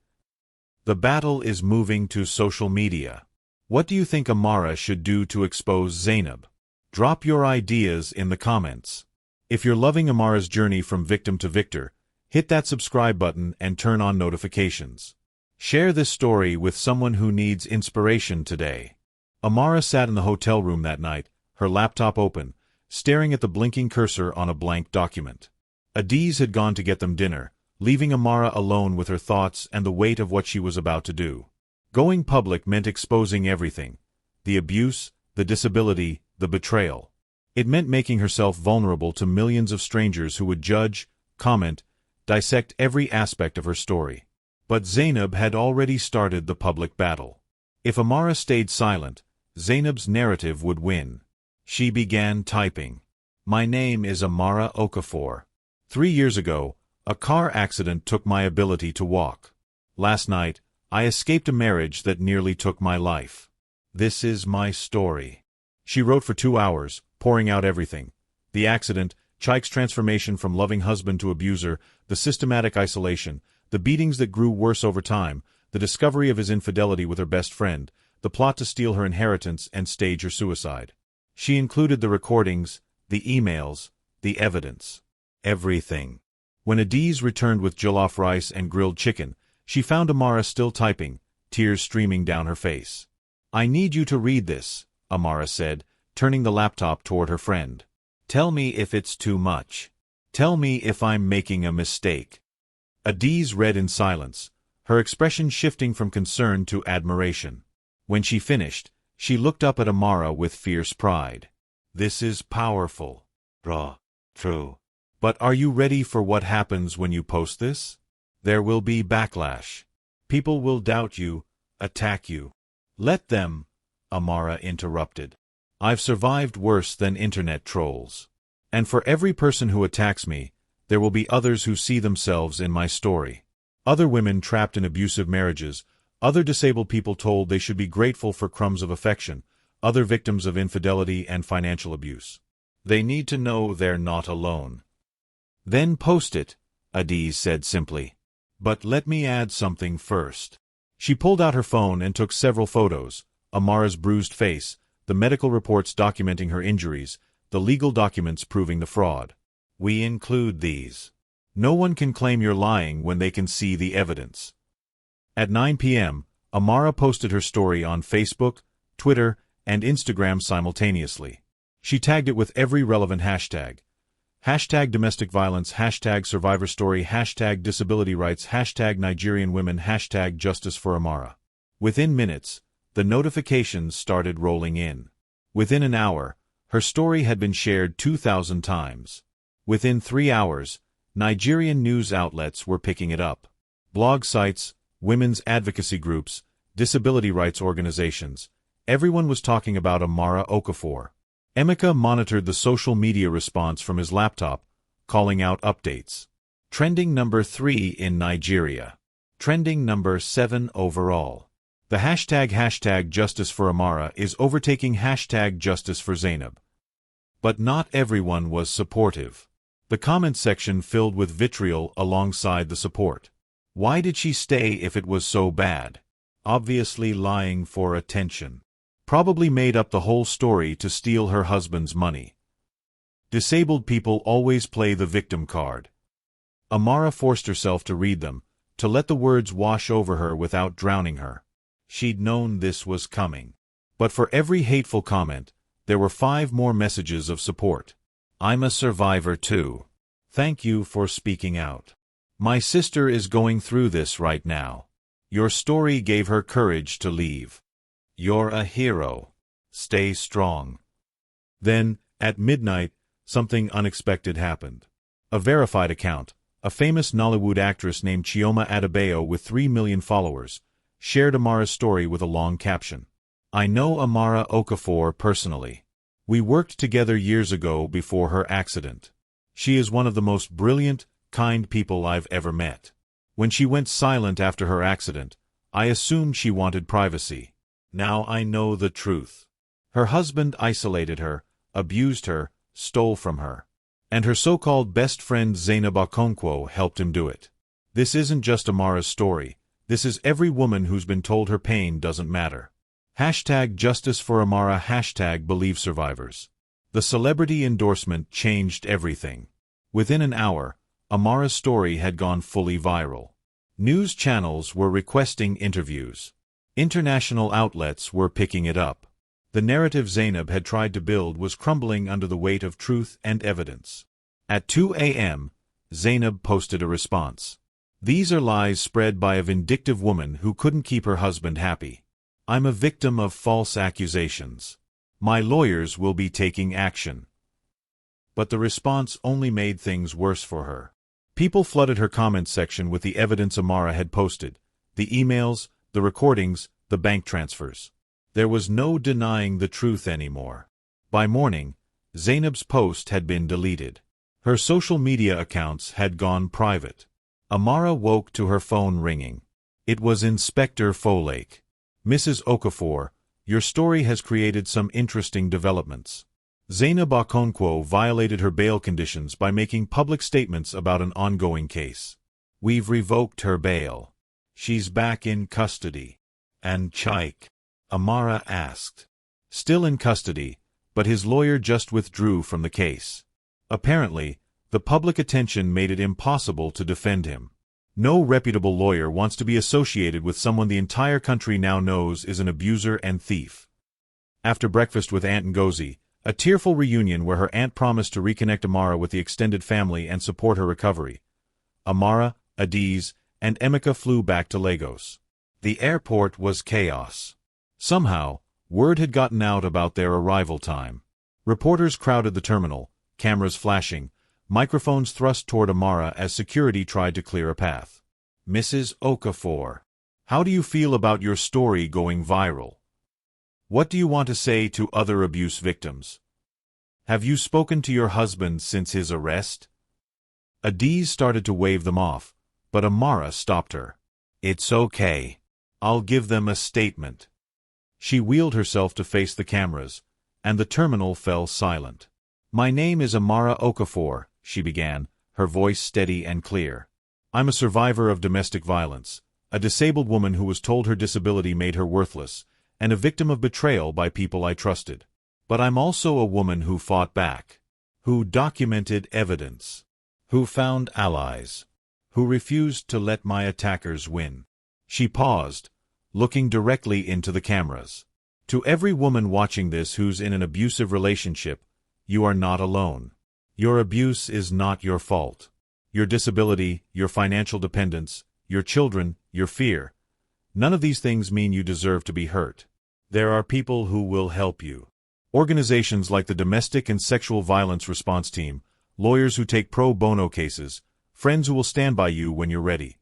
The battle is moving to social media. What do you think Amara should do to expose Zainab? Drop your ideas in the comments. If you're loving Amara's journey from victim to victor, hit that subscribe button and turn on notifications. Share this story with someone who needs inspiration today. Amara sat in the hotel room that night, her laptop open, staring at the blinking cursor on a blank document. Adiz had gone to get them dinner, leaving Amara alone with her thoughts and the weight of what she was about to do. Going public meant exposing everything: the abuse, the disability, the betrayal. It meant making herself vulnerable to millions of strangers who would judge, comment, dissect every aspect of her story. But Zainab had already started the public battle. If Amara stayed silent, Zainab's narrative would win. She began typing. My name is Amara Okafor. 3 years ago, a car accident took my ability to walk. Last night, I escaped a marriage that nearly took my life. This is my story. She wrote for 2 hours, pouring out everything. The accident, Chaik's transformation from loving husband to abuser, the systematic isolation, the beatings that grew worse over time, the discovery of his infidelity with her best friend, the plot to steal her inheritance and stage her suicide. She included the recordings, the emails, the evidence. Everything. When Adiz returned with jollof rice and grilled chicken, she found Amara still typing, tears streaming down her face. I need you to read this, Amara said, turning the laptop toward her friend. Tell me if it's too much. Tell me if I'm making a mistake. Adiz read in silence, her expression shifting from concern to admiration. When she finished, she looked up at Amara with fierce pride. This is powerful. Raw. True. But are you ready for what happens when you post this? There will be backlash. People will doubt you, attack you. Let them, Amara interrupted. I've survived worse than internet trolls. And for every person who attacks me, there will be others who see themselves in my story. Other women trapped in abusive marriages, other disabled people told they should be grateful for crumbs of affection, other victims of infidelity and financial abuse. They need to know they're not alone. Then post it, Adiz said simply. But let me add something first. She pulled out her phone and took several photos: Amara's bruised face, the medical reports documenting her injuries, the legal documents proving the fraud. We include these. No one can claim you're lying when they can see the evidence. At 9 p.m., Amara posted her story on Facebook, Twitter, and Instagram simultaneously. She tagged it with every relevant hashtag. Hashtag domestic violence, hashtag survivor story, hashtag disability rights, hashtag Nigerian women, hashtag justice for Amara. Within minutes, the notifications started rolling in. Within an hour, her story had been shared 2,000 times. Within 3 hours, Nigerian news outlets were picking it up. Blog sites, women's advocacy groups, disability rights organizations, everyone was talking about Amara Okafor. Emeka monitored the social media response from his laptop, calling out updates. Trending number 3 in Nigeria. Trending number 7 overall. The hashtag justice for Amara is overtaking hashtag justice for Zainab. But not everyone was supportive. The comment section filled with vitriol alongside the support. Why did she stay if it was so bad? Obviously lying for attention. Probably made up the whole story to steal her husband's money. Disabled people always play the victim card. Amara forced herself to read them, to let the words wash over her without drowning her. She'd known this was coming. But for every hateful comment, there were 5 more messages of support. I'm a survivor too. Thank you for speaking out. My sister is going through this right now. Your story gave her courage to leave. You're a hero. Stay strong. Then, at midnight, something unexpected happened. A verified account, a famous Nollywood actress named Chioma Adebayo with 3 million followers, shared Amara's story with a long caption. I know Amara Okafor personally. We worked together years ago before her accident. She is one of the most brilliant, kind people I've ever met. When she went silent after her accident, I assumed she wanted privacy. Now I know the truth. Her husband isolated her, abused her, stole from her. And her so-called best friend Zainab Okonkwo helped him do it. This isn't just Amara's story. This is every woman who's been told her pain doesn't matter. #Justice for Amara #Believe Survivors. The celebrity endorsement changed everything. Within an hour, Amara's story had gone fully viral. News channels were requesting interviews. International outlets were picking it up. The narrative Zainab had tried to build was crumbling under the weight of truth and evidence. At 2 a.m., Zainab posted a response. These are lies spread by a vindictive woman who couldn't keep her husband happy. I'm a victim of false accusations. My lawyers will be taking action. But the response only made things worse for her. People flooded her comments section with the evidence Amara had posted, the emails, the recordings, the bank transfers. There was no denying the truth anymore. By morning, Zainab's post had been deleted. Her social media accounts had gone private. Amara woke to her phone ringing. It was Inspector Folake. Mrs. Okafor, your story has created some interesting developments. Zainab Okonkwo violated her bail conditions by making public statements about an ongoing case. We've revoked her bail. She's back in custody. And Chike? Amara asked. Still in custody, but his lawyer just withdrew from the case. Apparently, the public attention made it impossible to defend him. No reputable lawyer wants to be associated with someone the entire country now knows is an abuser and thief. After breakfast with Aunt Ngozi, a tearful reunion where her aunt promised to reconnect Amara with the extended family and support her recovery, Amara, Adiz, and Emeka flew back to Lagos. The airport was chaos. Somehow, word had gotten out about their arrival time. Reporters crowded the terminal, cameras flashing, microphones thrust toward Amara as security tried to clear a path. Mrs. Okafor, how do you feel about your story going viral? What do you want to say to other abuse victims? Have you spoken to your husband since his arrest? Adiz started to wave them off, but Amara stopped her. It's okay. I'll give them a statement. She wheeled herself to face the cameras, and the terminal fell silent. My name is Amara Okafor, she began, her voice steady and clear. I'm a survivor of domestic violence, a disabled woman who was told her disability made her worthless, and a victim of betrayal by people I trusted. But I'm also a woman who fought back, who documented evidence, who found allies, who refused to let my attackers win. She paused, looking directly into the cameras. To every woman watching this who's in an abusive relationship, you are not alone. Your abuse is not your fault. Your disability, your financial dependence, your children, your fear, none of these things mean you deserve to be hurt. There are people who will help you. Organizations like the Domestic and Sexual Violence Response Team, lawyers who take pro bono cases, friends who will stand by you when you're ready.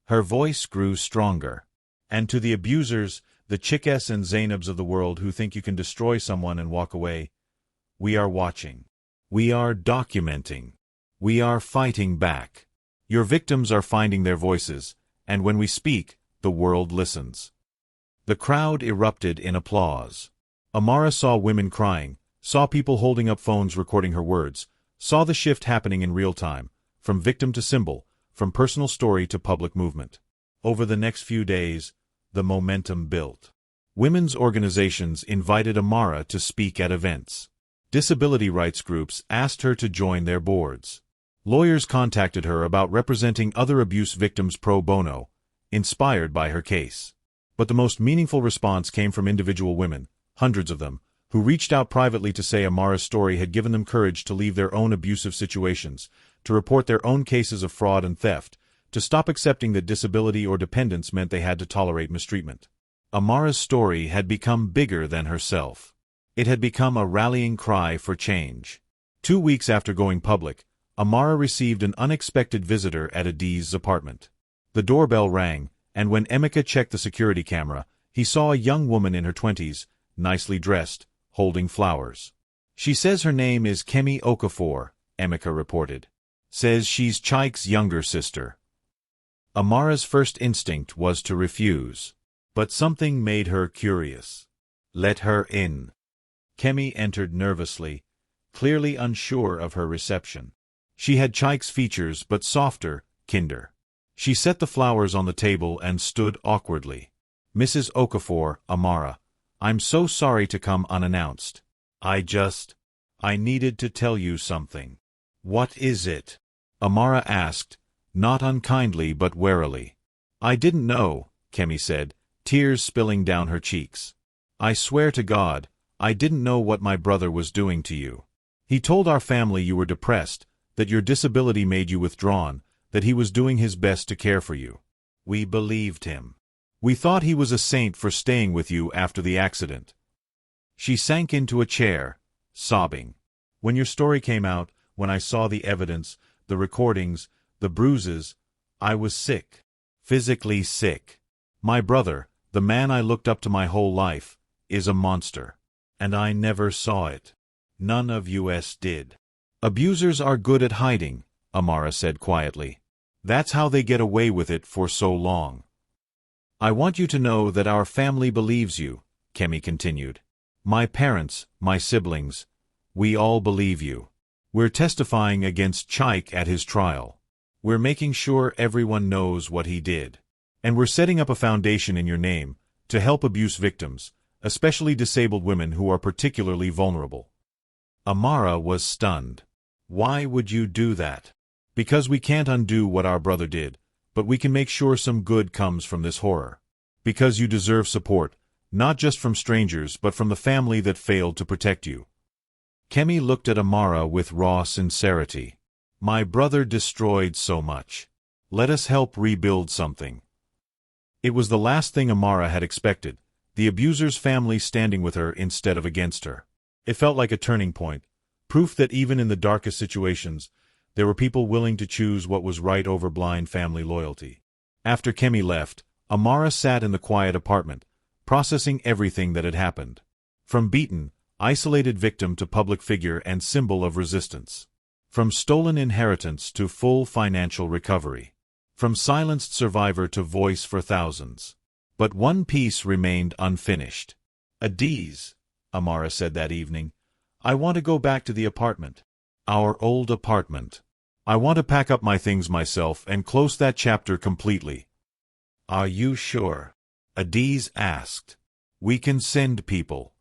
Her voice grew stronger. And to the abusers, the Chikes and Zainabs of the world who think you can destroy someone and walk away, we are watching. We are documenting. We are fighting back. Your victims are finding their voices, and when we speak, the world listens. The crowd erupted in applause. Amara saw women crying, saw people holding up phones recording her words, saw the shift happening in real time, from victim to symbol, from personal story to public movement. Over the next few days, the momentum built. Women's organizations invited Amara to speak at events. Disability rights groups asked her to join their boards. Lawyers contacted her about representing other abuse victims pro bono, inspired by her case. But the most meaningful response came from individual women, hundreds of them, who reached out privately to say Amara's story had given them courage to leave their own abusive situations, to report their own cases of fraud and theft, to stop accepting that disability or dependence meant they had to tolerate mistreatment. Amara's story had become bigger than herself. It had become a rallying cry for change. 2 weeks after going public, Amara received an unexpected visitor at Adi's apartment. The doorbell rang, and when Emeka checked the security camera, he saw a young woman in her 20s, nicely dressed, holding flowers. "She says her name is Kemi Okafor," Emeka reported. "Says she's Chike's younger sister." Amara's first instinct was to refuse. But something made her curious. "Let her in." Kemi entered nervously, clearly unsure of her reception. She had Chike's features but softer, kinder. She set the flowers on the table and stood awkwardly. "Mrs. Okafor, Amara, I'm so sorry to come unannounced. I needed to tell you something." "What is it?" Amara asked, not unkindly but warily. "I didn't know," Kemi said, tears spilling down her cheeks. "I swear to God, I didn't know what my brother was doing to you. He told our family you were depressed, that your disability made you withdrawn, that he was doing his best to care for you. We believed him. We thought he was a saint for staying with you after the accident." She sank into a chair, sobbing. "When your story came out, when I saw the evidence, the recordings, the bruises, I was sick. Physically sick. My brother, the man I looked up to my whole life, is a monster. And I never saw it. None of us did." "Abusers are good at hiding," Amara said quietly. "That's how they get away with it for so long." "I want you to know that our family believes you," Kemi continued. "My parents, my siblings, we all believe you. We're testifying against Chike at his trial. We're making sure everyone knows what he did. And we're setting up a foundation in your name to help abuse victims, especially disabled women who are particularly vulnerable." Amara was stunned. "Why would you do that?" "Because we can't undo what our brother did, but we can make sure some good comes from this horror. Because you deserve support, not just from strangers but from the family that failed to protect you." Kemi looked at Amara with raw sincerity. "My brother destroyed so much. Let us help rebuild something." It was the last thing Amara had expected, the abuser's family standing with her instead of against her. It felt like a turning point, proof that even in the darkest situations, there were people willing to choose what was right over blind family loyalty. After Kemi left, Amara sat in the quiet apartment, processing everything that had happened. From beaten, isolated victim to public figure and symbol of resistance. From stolen inheritance to full financial recovery. From silenced survivor to voice for thousands. But one piece remained unfinished. "Adi's," Amara said that evening. "I want to go back to the apartment. Our old apartment. I want to pack up my things myself and close that chapter completely." "Are you sure?" Adi's asked. "We can send people."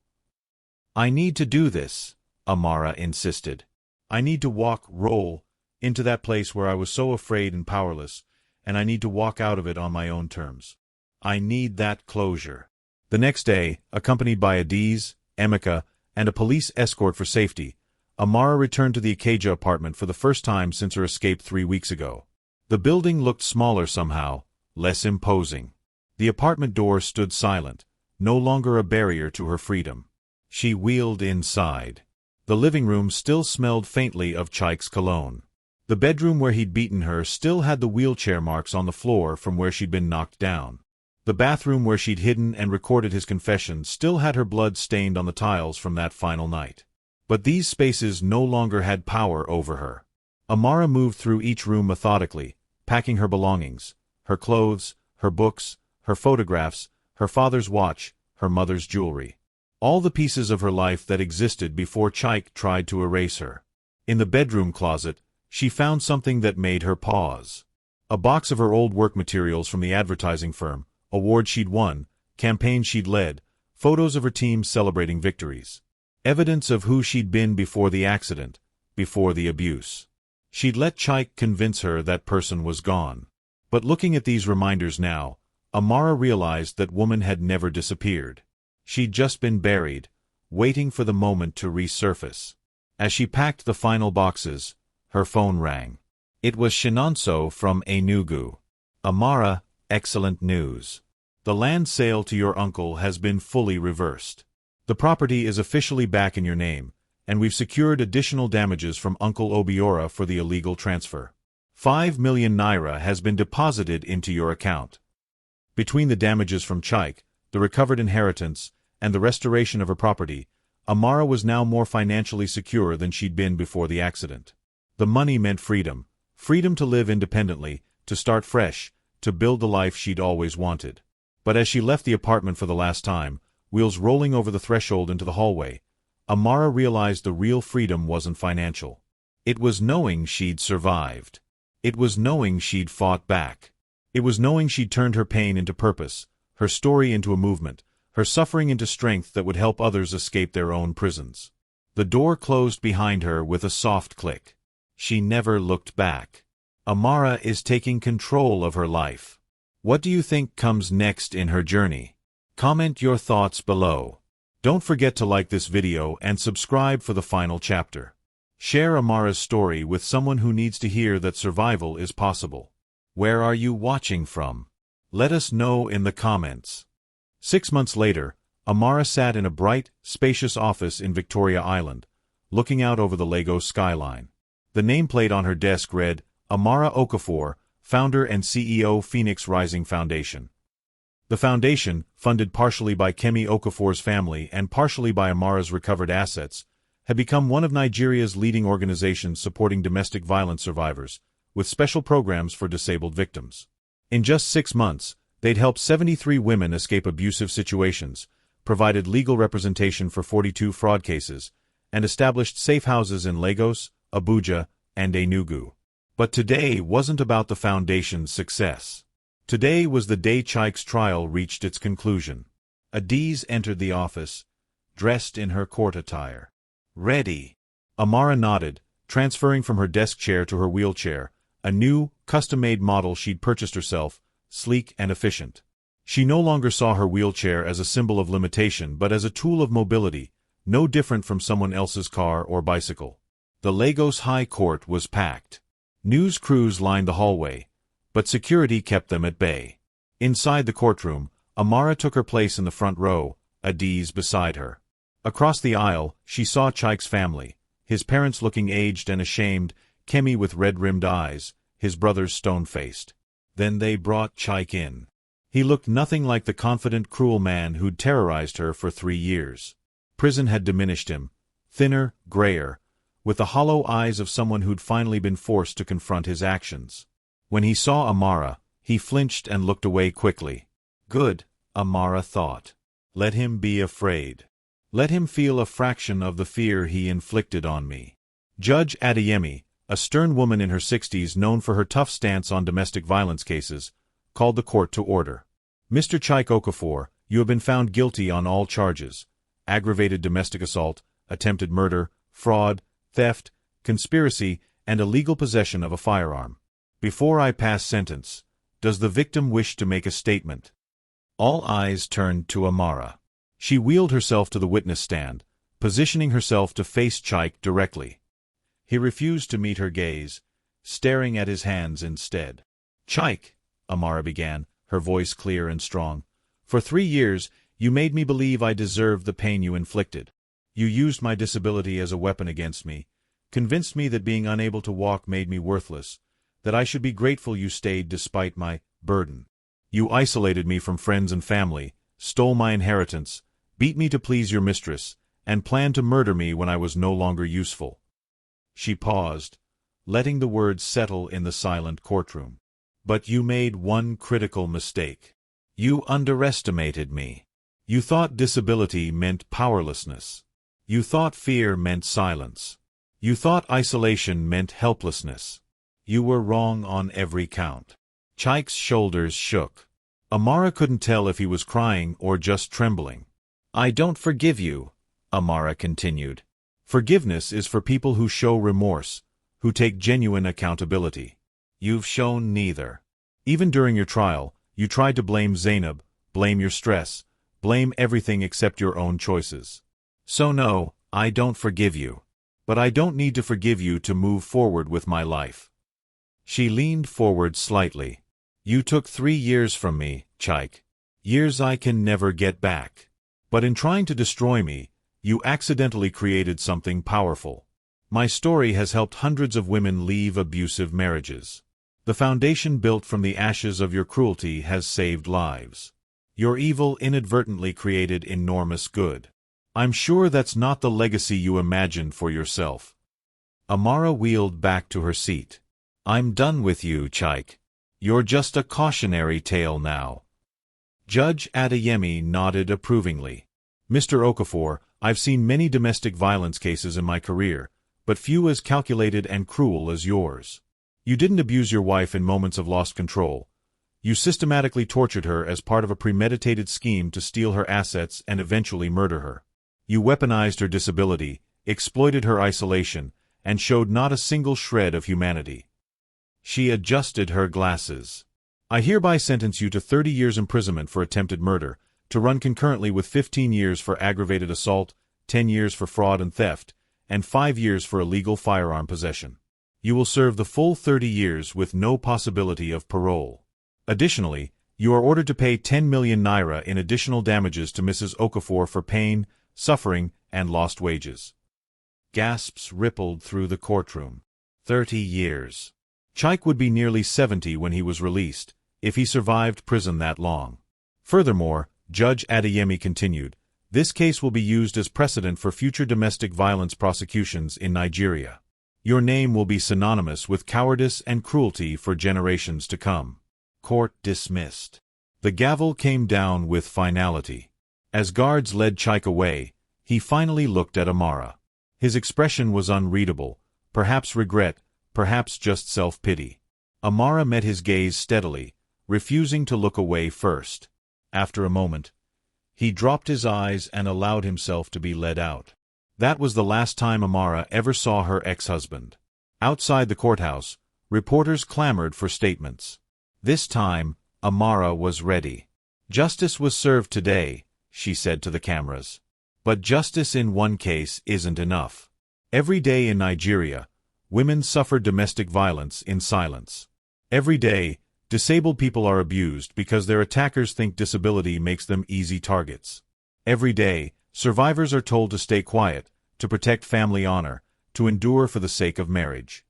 "I need to do this," Amara insisted. "I need to roll, into that place where I was so afraid and powerless, and I need to walk out of it on my own terms. I need that closure." The next day, accompanied by Adi's, Emeka, and a police escort for safety, Amara returned to the Ikeja apartment for the first time since her escape 3 weeks ago. The building looked smaller somehow, less imposing. The apartment door stood silent, no longer a barrier to her freedom. She wheeled inside. The living room still smelled faintly of Chike's cologne. The bedroom where he'd beaten her still had the wheelchair marks on the floor from where she'd been knocked down. The bathroom where she'd hidden and recorded his confession still had her blood stained on the tiles from that final night. But these spaces no longer had power over her. Amara moved through each room methodically, packing her belongings, her clothes, her books, her photographs, her father's watch, her mother's jewelry. All the pieces of her life that existed before Chike tried to erase her. In the bedroom closet, she found something that made her pause. A box of her old work materials from the advertising firm, awards she'd won, campaigns she'd led, photos of her team celebrating victories. Evidence of who she'd been before the accident, before the abuse. She'd let Chike convince her that person was gone. But looking at these reminders now, Amara realized that woman had never disappeared. She'd just been buried, waiting for the moment to resurface. As she packed the final boxes, her phone rang. It was Shinonso from Enugu. Amara, excellent news. The land sale to your uncle has been fully reversed. The property is officially back in your name, and we've secured additional damages from Uncle Obiora for the illegal transfer. 5 million naira has been deposited into your account. Between the damages from Chike, the recovered inheritance, and the restoration of her property, Amara was now more financially secure than she'd been before the accident. The money meant freedom. Freedom to live independently, to start fresh, to build the life she'd always wanted. But as she left the apartment for the last time, wheels rolling over the threshold into the hallway, Amara realized the real freedom wasn't financial. It was knowing she'd survived. It was knowing she'd fought back. It was knowing she'd turned her pain into purpose, her story into a movement, her suffering into strength that would help others escape their own prisons. The door closed behind her with a soft click. She never looked back. Amara is taking control of her life. What do you think comes next in her journey? Comment your thoughts below. Don't forget to like this video and subscribe for the final chapter. Share Amara's story with someone who needs to hear that survival is possible. Where are you watching from? Let us know in the comments. 6 months later, Amara sat in a bright, spacious office in Victoria Island, looking out over the Lagos skyline. The nameplate on her desk read, Amara Okafor, founder and CEO Phoenix Rising Foundation. The foundation, funded partially by Kemi Okafor's family and partially by Amara's recovered assets, had become one of Nigeria's leading organizations supporting domestic violence survivors, with special programs for disabled victims. In just 6 months, they'd helped 73 women escape abusive situations, provided legal representation for 42 fraud cases, and established safe houses in Lagos, Abuja, and Enugu. But today wasn't about the foundation's success. Today was the day Chike's trial reached its conclusion. Adiz entered the office, dressed in her court attire. Ready. Amara nodded, transferring from her desk chair to her wheelchair, a new, custom-made model she'd purchased herself, sleek and efficient. She no longer saw her wheelchair as a symbol of limitation but as a tool of mobility, no different from someone else's car or bicycle. The Lagos High Court was packed. News crews lined the hallway, but security kept them at bay. Inside the courtroom, Amara took her place in the front row, Adiz beside her. Across the aisle, she saw Chike's family, his parents looking aged and ashamed, Kemi with red-rimmed eyes, his brothers stone-faced. Then they brought Chike in. He looked nothing like the confident, cruel man who'd terrorized her for 3 years. Prison had diminished him, thinner, grayer, with the hollow eyes of someone who'd finally been forced to confront his actions. When he saw Amara, he flinched and looked away quickly. Good, Amara thought. Let him be afraid. Let him feel a fraction of the fear he inflicted on me. Judge Adeyemi, a stern woman in her 60s known for her tough stance on domestic violence cases, called the court to order. Mr. Chike Okafor, you have been found guilty on all charges: aggravated domestic assault, attempted murder, fraud, theft, conspiracy, and illegal possession of a firearm. Before I pass sentence, does the victim wish to make a statement? All eyes turned to Amara. She wheeled herself to the witness stand, positioning herself to face Chike directly. He refused to meet her gaze, staring at his hands instead. Chike, Amara began, her voice clear and strong, for 3 years you made me believe I deserved the pain you inflicted. You used my disability as a weapon against me, convinced me that being unable to walk made me worthless, that I should be grateful you stayed despite my burden. You isolated me from friends and family, stole my inheritance, beat me to please your mistress, and planned to murder me when I was no longer useful. She paused, letting the words settle in the silent courtroom. But you made one critical mistake. You underestimated me. You thought disability meant powerlessness. You thought fear meant silence. You thought isolation meant helplessness. You were wrong on every count. Chike's shoulders shook. Amara couldn't tell if he was crying or just trembling. I don't forgive you, Amara continued. Forgiveness is for people who show remorse, who take genuine accountability. You've shown neither. Even during your trial, you tried to blame Zainab, blame your stress, blame everything except your own choices. So no, I don't forgive you. But I don't need to forgive you to move forward with my life. She leaned forward slightly. You took 3 years from me, Chike. Years I can never get back. But in trying to destroy me, you accidentally created something powerful. My story has helped hundreds of women leave abusive marriages. The foundation built from the ashes of your cruelty has saved lives. Your evil inadvertently created enormous good. I'm sure that's not the legacy you imagined for yourself. Amara wheeled back to her seat. I'm done with you, Chike. You're just a cautionary tale now. Judge Adeyemi nodded approvingly. Mr. Okafor, I've seen many domestic violence cases in my career, but few as calculated and cruel as yours. You didn't abuse your wife in moments of lost control. You systematically tortured her as part of a premeditated scheme to steal her assets and eventually murder her. You weaponized her disability, exploited her isolation, and showed not a single shred of humanity. She adjusted her glasses. I hereby sentence you to 30 years imprisonment for attempted murder, to run concurrently with 15 years for aggravated assault, 10 years for fraud and theft, and 5 years for illegal firearm possession. You will serve the full 30 years with no possibility of parole. Additionally, you are ordered to pay 10 million naira in additional damages to Mrs. Okafor for pain, suffering, and lost wages. Gasps rippled through the courtroom. 30 years. Chike would be nearly 70 when he was released, if he survived prison that long. Furthermore, Judge Adeyemi continued, this case will be used as precedent for future domestic violence prosecutions in Nigeria. Your name will be synonymous with cowardice and cruelty for generations to come. Court dismissed. The gavel came down with finality. As guards led Chike away, he finally looked at Amara. His expression was unreadable, perhaps regret, perhaps just self-pity. Amara met his gaze steadily, refusing to look away first. After a moment, he dropped his eyes and allowed himself to be led out. That was the last time Amara ever saw her ex-husband. Outside the courthouse, reporters clamored for statements. This time, Amara was ready. Justice was served today, she said to the cameras. But justice in one case isn't enough. Every day in Nigeria, women suffer domestic violence in silence. Every day, disabled people are abused because their attackers think disability makes them easy targets. Every day, survivors are told to stay quiet, to protect family honor, to endure for the sake of marriage.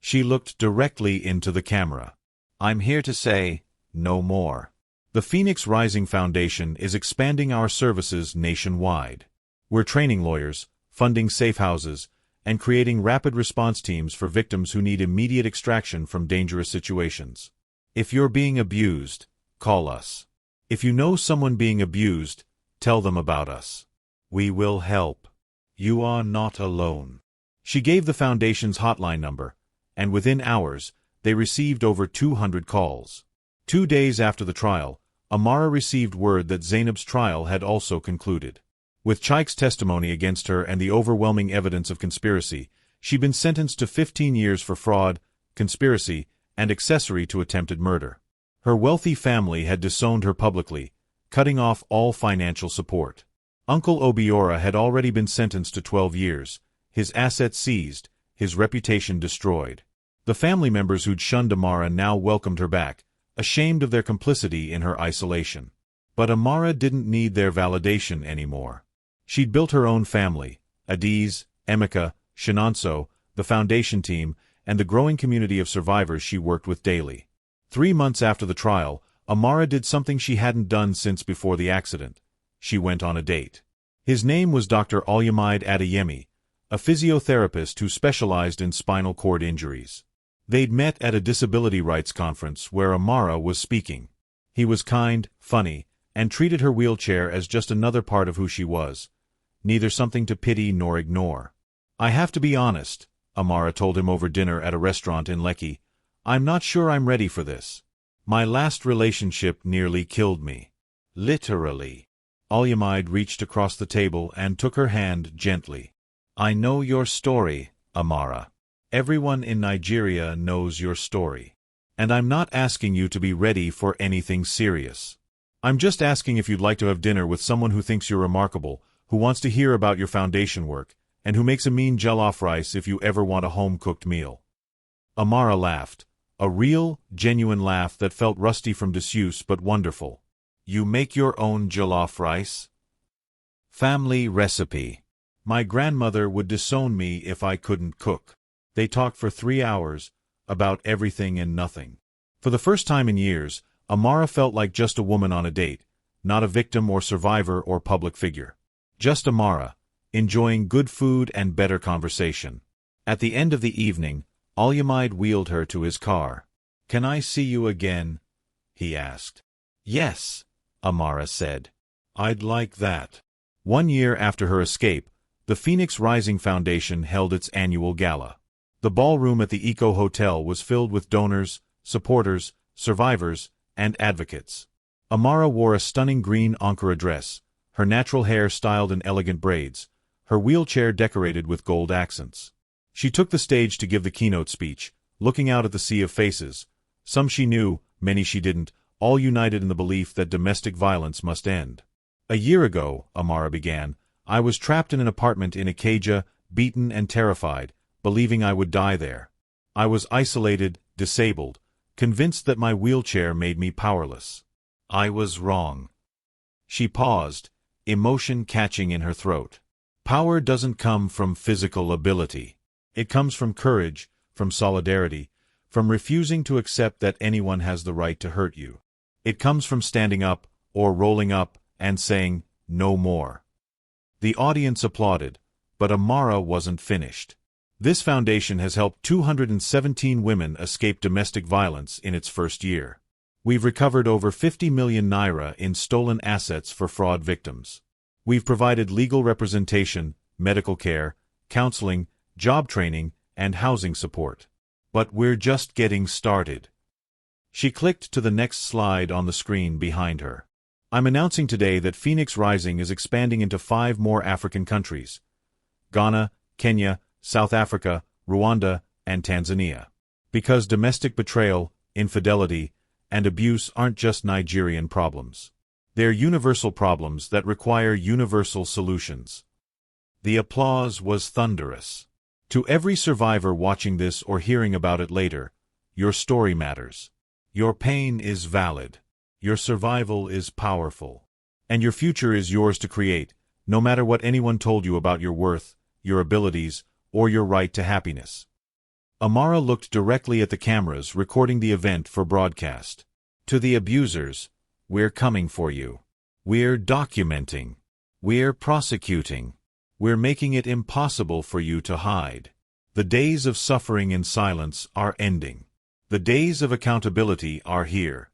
She looked directly into the camera. I'm here to say, no more. The Phoenix Rising Foundation is expanding our services nationwide. We're training lawyers, funding safe houses, and creating rapid response teams for victims who need immediate extraction from dangerous situations. If you're being abused, call us. If you know someone being abused, tell them about us. We will help. You are not alone. She gave the foundation's hotline number, and within hours, they received over 200 calls. 2 days after the trial, Amara received word that Zainab's trial had also concluded. With Chike's testimony against her and the overwhelming evidence of conspiracy, she'd been sentenced to 15 years for fraud, conspiracy, and accessory to attempted murder. Her wealthy family had disowned her publicly, cutting off all financial support. Uncle Obiora had already been sentenced to 12 years, his assets seized, his reputation destroyed. The family members who'd shunned Amara now welcomed her back, ashamed of their complicity in her isolation. But Amara didn't need their validation anymore. She'd built her own family, Adiz, Emeka, Shinonso, the foundation team, and the growing community of survivors she worked with daily. 3 months after the trial, Amara did something she hadn't done since before the accident. She went on a date. His name was Dr. Olumide Adeyemi, a physiotherapist who specialized in spinal cord injuries. They'd met at a disability rights conference where Amara was speaking. He was kind, funny, and treated her wheelchair as just another part of who she was, neither something to pity nor ignore. I have to be honest, Amara told him over dinner at a restaurant in Lekki. I'm not sure I'm ready for this. My last relationship nearly killed me. Literally. Olumide reached across the table and took her hand gently. I know your story, Amara. Everyone in Nigeria knows your story. And I'm not asking you to be ready for anything serious. I'm just asking if you'd like to have dinner with someone who thinks you're remarkable, who wants to hear about your foundation work, and who makes a mean jollof rice if you ever want a home-cooked meal. Amara laughed, A real, genuine laugh that felt rusty from disuse but wonderful. You make your own jollof rice? Family recipe. My grandmother would disown me if I couldn't cook. They talked for 3 hours, about everything and nothing. For the first time in years, Amara felt like just a woman on a date, not a victim or survivor or public figure. Just Amara, enjoying good food and better conversation. At the end of the evening, Alyamide wheeled her to his car. "Can I see you again?" he asked. "Yes," Amara said. "I'd like that." 1 year after her escape, the Phoenix Rising Foundation held its annual gala. The ballroom at the Eco Hotel was filled with donors, supporters, survivors, and advocates. Amara wore a stunning green Ankara dress, her natural hair styled in elegant braids, her wheelchair decorated with gold accents. She took the stage to give the keynote speech, looking out at the sea of faces. Some she knew, many she didn't, all united in the belief that domestic violence must end. "A year ago," Amara began, "I was trapped in an apartment in Ikeja, beaten and terrified, believing I would die there. I was isolated, disabled, convinced that my wheelchair made me powerless. I was wrong." She paused, emotion catching in her throat. Power doesn't come from physical ability. It comes from courage, from solidarity, from refusing to accept that anyone has the right to hurt you. It comes from standing up, or rolling up, and saying, "No more." The audience applauded, but Amara wasn't finished. This foundation has helped 217 women escape domestic violence in its first year. We've recovered over 50 million naira in stolen assets for fraud victims. We've provided legal representation, medical care, counseling, job training, and housing support. But we're just getting started. She clicked to the next slide on the screen behind her. I'm announcing today that Phoenix Rising is expanding into 5 more African countries: Ghana, Kenya, South Africa, Rwanda, and Tanzania. Because domestic betrayal, infidelity, and abuse aren't just Nigerian problems. They're universal problems that require universal solutions. The applause was thunderous. To every survivor watching this or hearing about it later, your story matters. Your pain is valid. Your survival is powerful. And your future is yours to create, no matter what anyone told you about your worth, your abilities, or your right to happiness. Amara looked directly at the cameras recording the event for broadcast. To the abusers, we're coming for you. We're documenting. We're prosecuting. We're making it impossible for you to hide. The days of suffering in silence are ending. The days of accountability are here.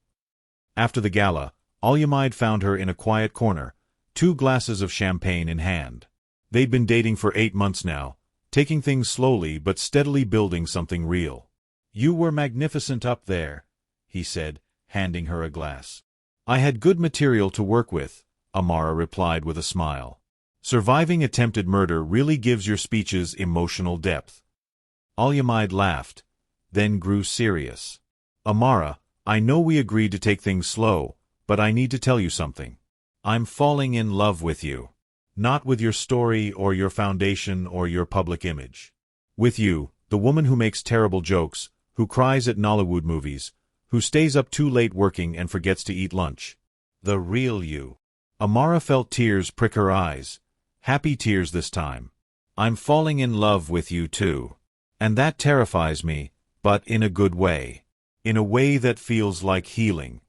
After the gala, Alyamide found her in a quiet corner, 2 glasses of champagne in hand. They'd been dating for 8 months now, taking things slowly but steadily building something real. "You were magnificent up there," he said, handing her a glass. "I had good material to work with," Amara replied with a smile. Surviving attempted murder really gives your speeches emotional depth. Alyamide laughed, then grew serious. "Amara, I know we agreed to take things slow, but I need to tell you something. I'm falling in love with you. Not with your story or your foundation or your public image. With you, the woman who makes terrible jokes, who cries at Nollywood movies, who stays up too late working and forgets to eat lunch. The real you." Amara felt tears prick her eyes. Happy tears this time. "I'm falling in love with you too. And that terrifies me, but in a good way. In a way that feels like healing."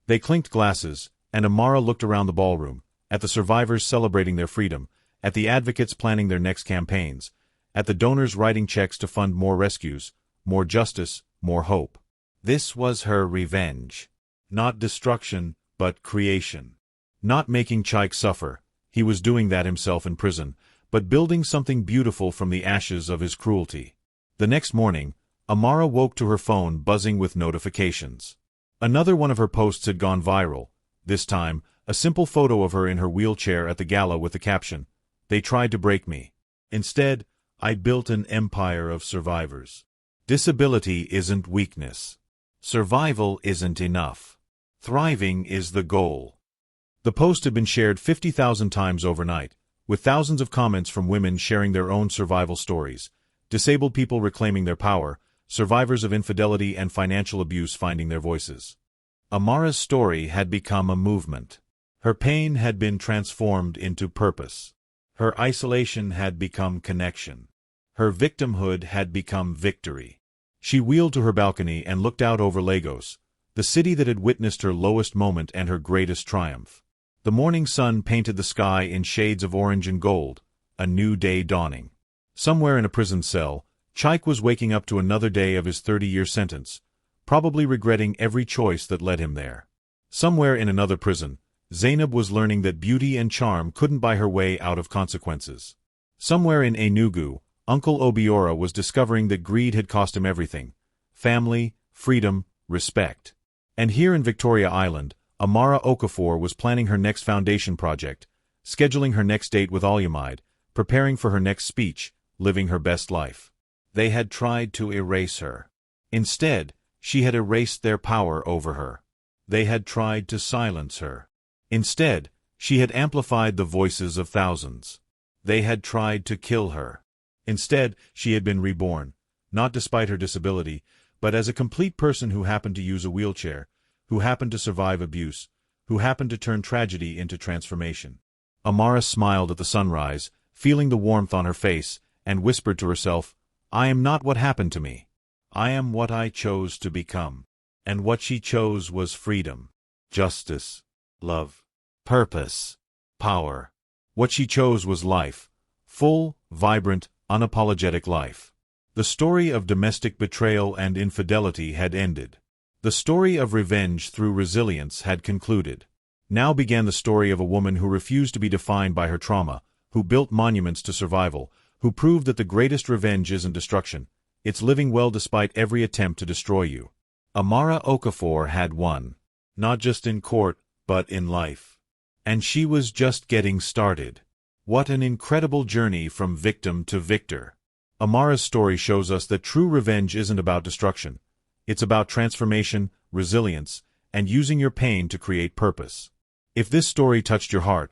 They clinked glasses, and Amara looked around the ballroom, at the survivors celebrating their freedom, at the advocates planning their next campaigns, at the donors writing checks to fund more rescues, more justice, more hope. This was her revenge. Not destruction, but creation. Not making Chaik suffer, he was doing that himself in prison, but building something beautiful from the ashes of his cruelty. The next morning, Amara woke to her phone buzzing with notifications. Another one of her posts had gone viral, this time, a simple photo of her in her wheelchair at the gala with the caption, "They tried to break me. Instead, I built an empire of survivors." Disability isn't weakness. Survival isn't enough. Thriving is the goal. The post had been shared 50,000 times overnight, with thousands of comments from women sharing their own survival stories, disabled people reclaiming their power, survivors of infidelity and financial abuse finding their voices. Amara's story had become a movement. Her pain had been transformed into purpose. Her isolation had become connection. Her victimhood had become victory. She wheeled to her balcony and looked out over Lagos, the city that had witnessed her lowest moment and her greatest triumph. The morning sun painted the sky in shades of orange and gold, a new day dawning. Somewhere in a prison cell, Chaik was waking up to another day of his 30-year sentence, probably regretting every choice that led him there. Somewhere in another prison, Zainab was learning that beauty and charm couldn't buy her way out of consequences. Somewhere in Enugu, Uncle Obiora was discovering that greed had cost him everything: family, freedom, respect. And here in Victoria Island, Amara Okafor was planning her next foundation project, scheduling her next date with Olyamide, preparing for her next speech, living her best life. They had tried to erase her. Instead, she had erased their power over her. They had tried to silence her. Instead, she had amplified the voices of thousands. They had tried to kill her. Instead, she had been reborn, not despite her disability, but as a complete person who happened to use a wheelchair, who happened to survive abuse, who happened to turn tragedy into transformation. Amara smiled at the sunrise, feeling the warmth on her face, and whispered to herself, "I am not what happened to me. I am what I chose to become." And what she chose was freedom, justice, love, purpose, power. What she chose was life, full, vibrant, unapologetic life. The story of domestic betrayal and infidelity had ended. The story of revenge through resilience had concluded. Now began the story of a woman who refused to be defined by her trauma, who built monuments to survival, who proved that the greatest revenge isn't destruction, it's living well despite every attempt to destroy you. Amara Okafor had won, not just in court, but in life. And she was just getting started. What an incredible journey from victim to victor. Amara's story shows us that true revenge isn't about destruction. It's about transformation, resilience, and using your pain to create purpose. If this story touched your heart,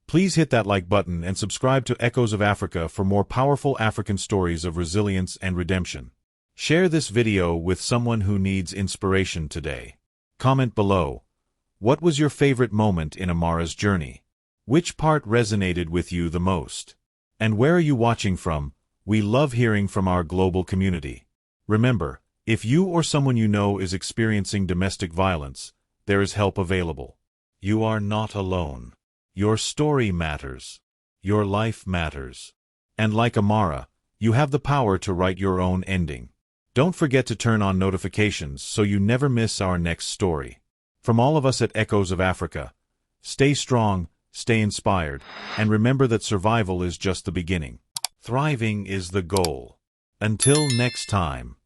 please hit that like button and subscribe to Echoes of Africa for more powerful African stories of resilience and redemption. Share this video with someone who needs inspiration today. Comment below. What was your favorite moment in Amara's journey? Which part resonated with you the most? And where are you watching from? We love hearing from our global community. Remember, if you or someone you know is experiencing domestic violence, there is help available. You are not alone. Your story matters. Your life matters. And like Amara, you have the power to write your own ending. Don't forget to turn on notifications so you never miss our next story. From all of us at Echoes of Africa, stay strong, stay inspired, and remember that survival is just the beginning. Thriving is the goal. Until next time.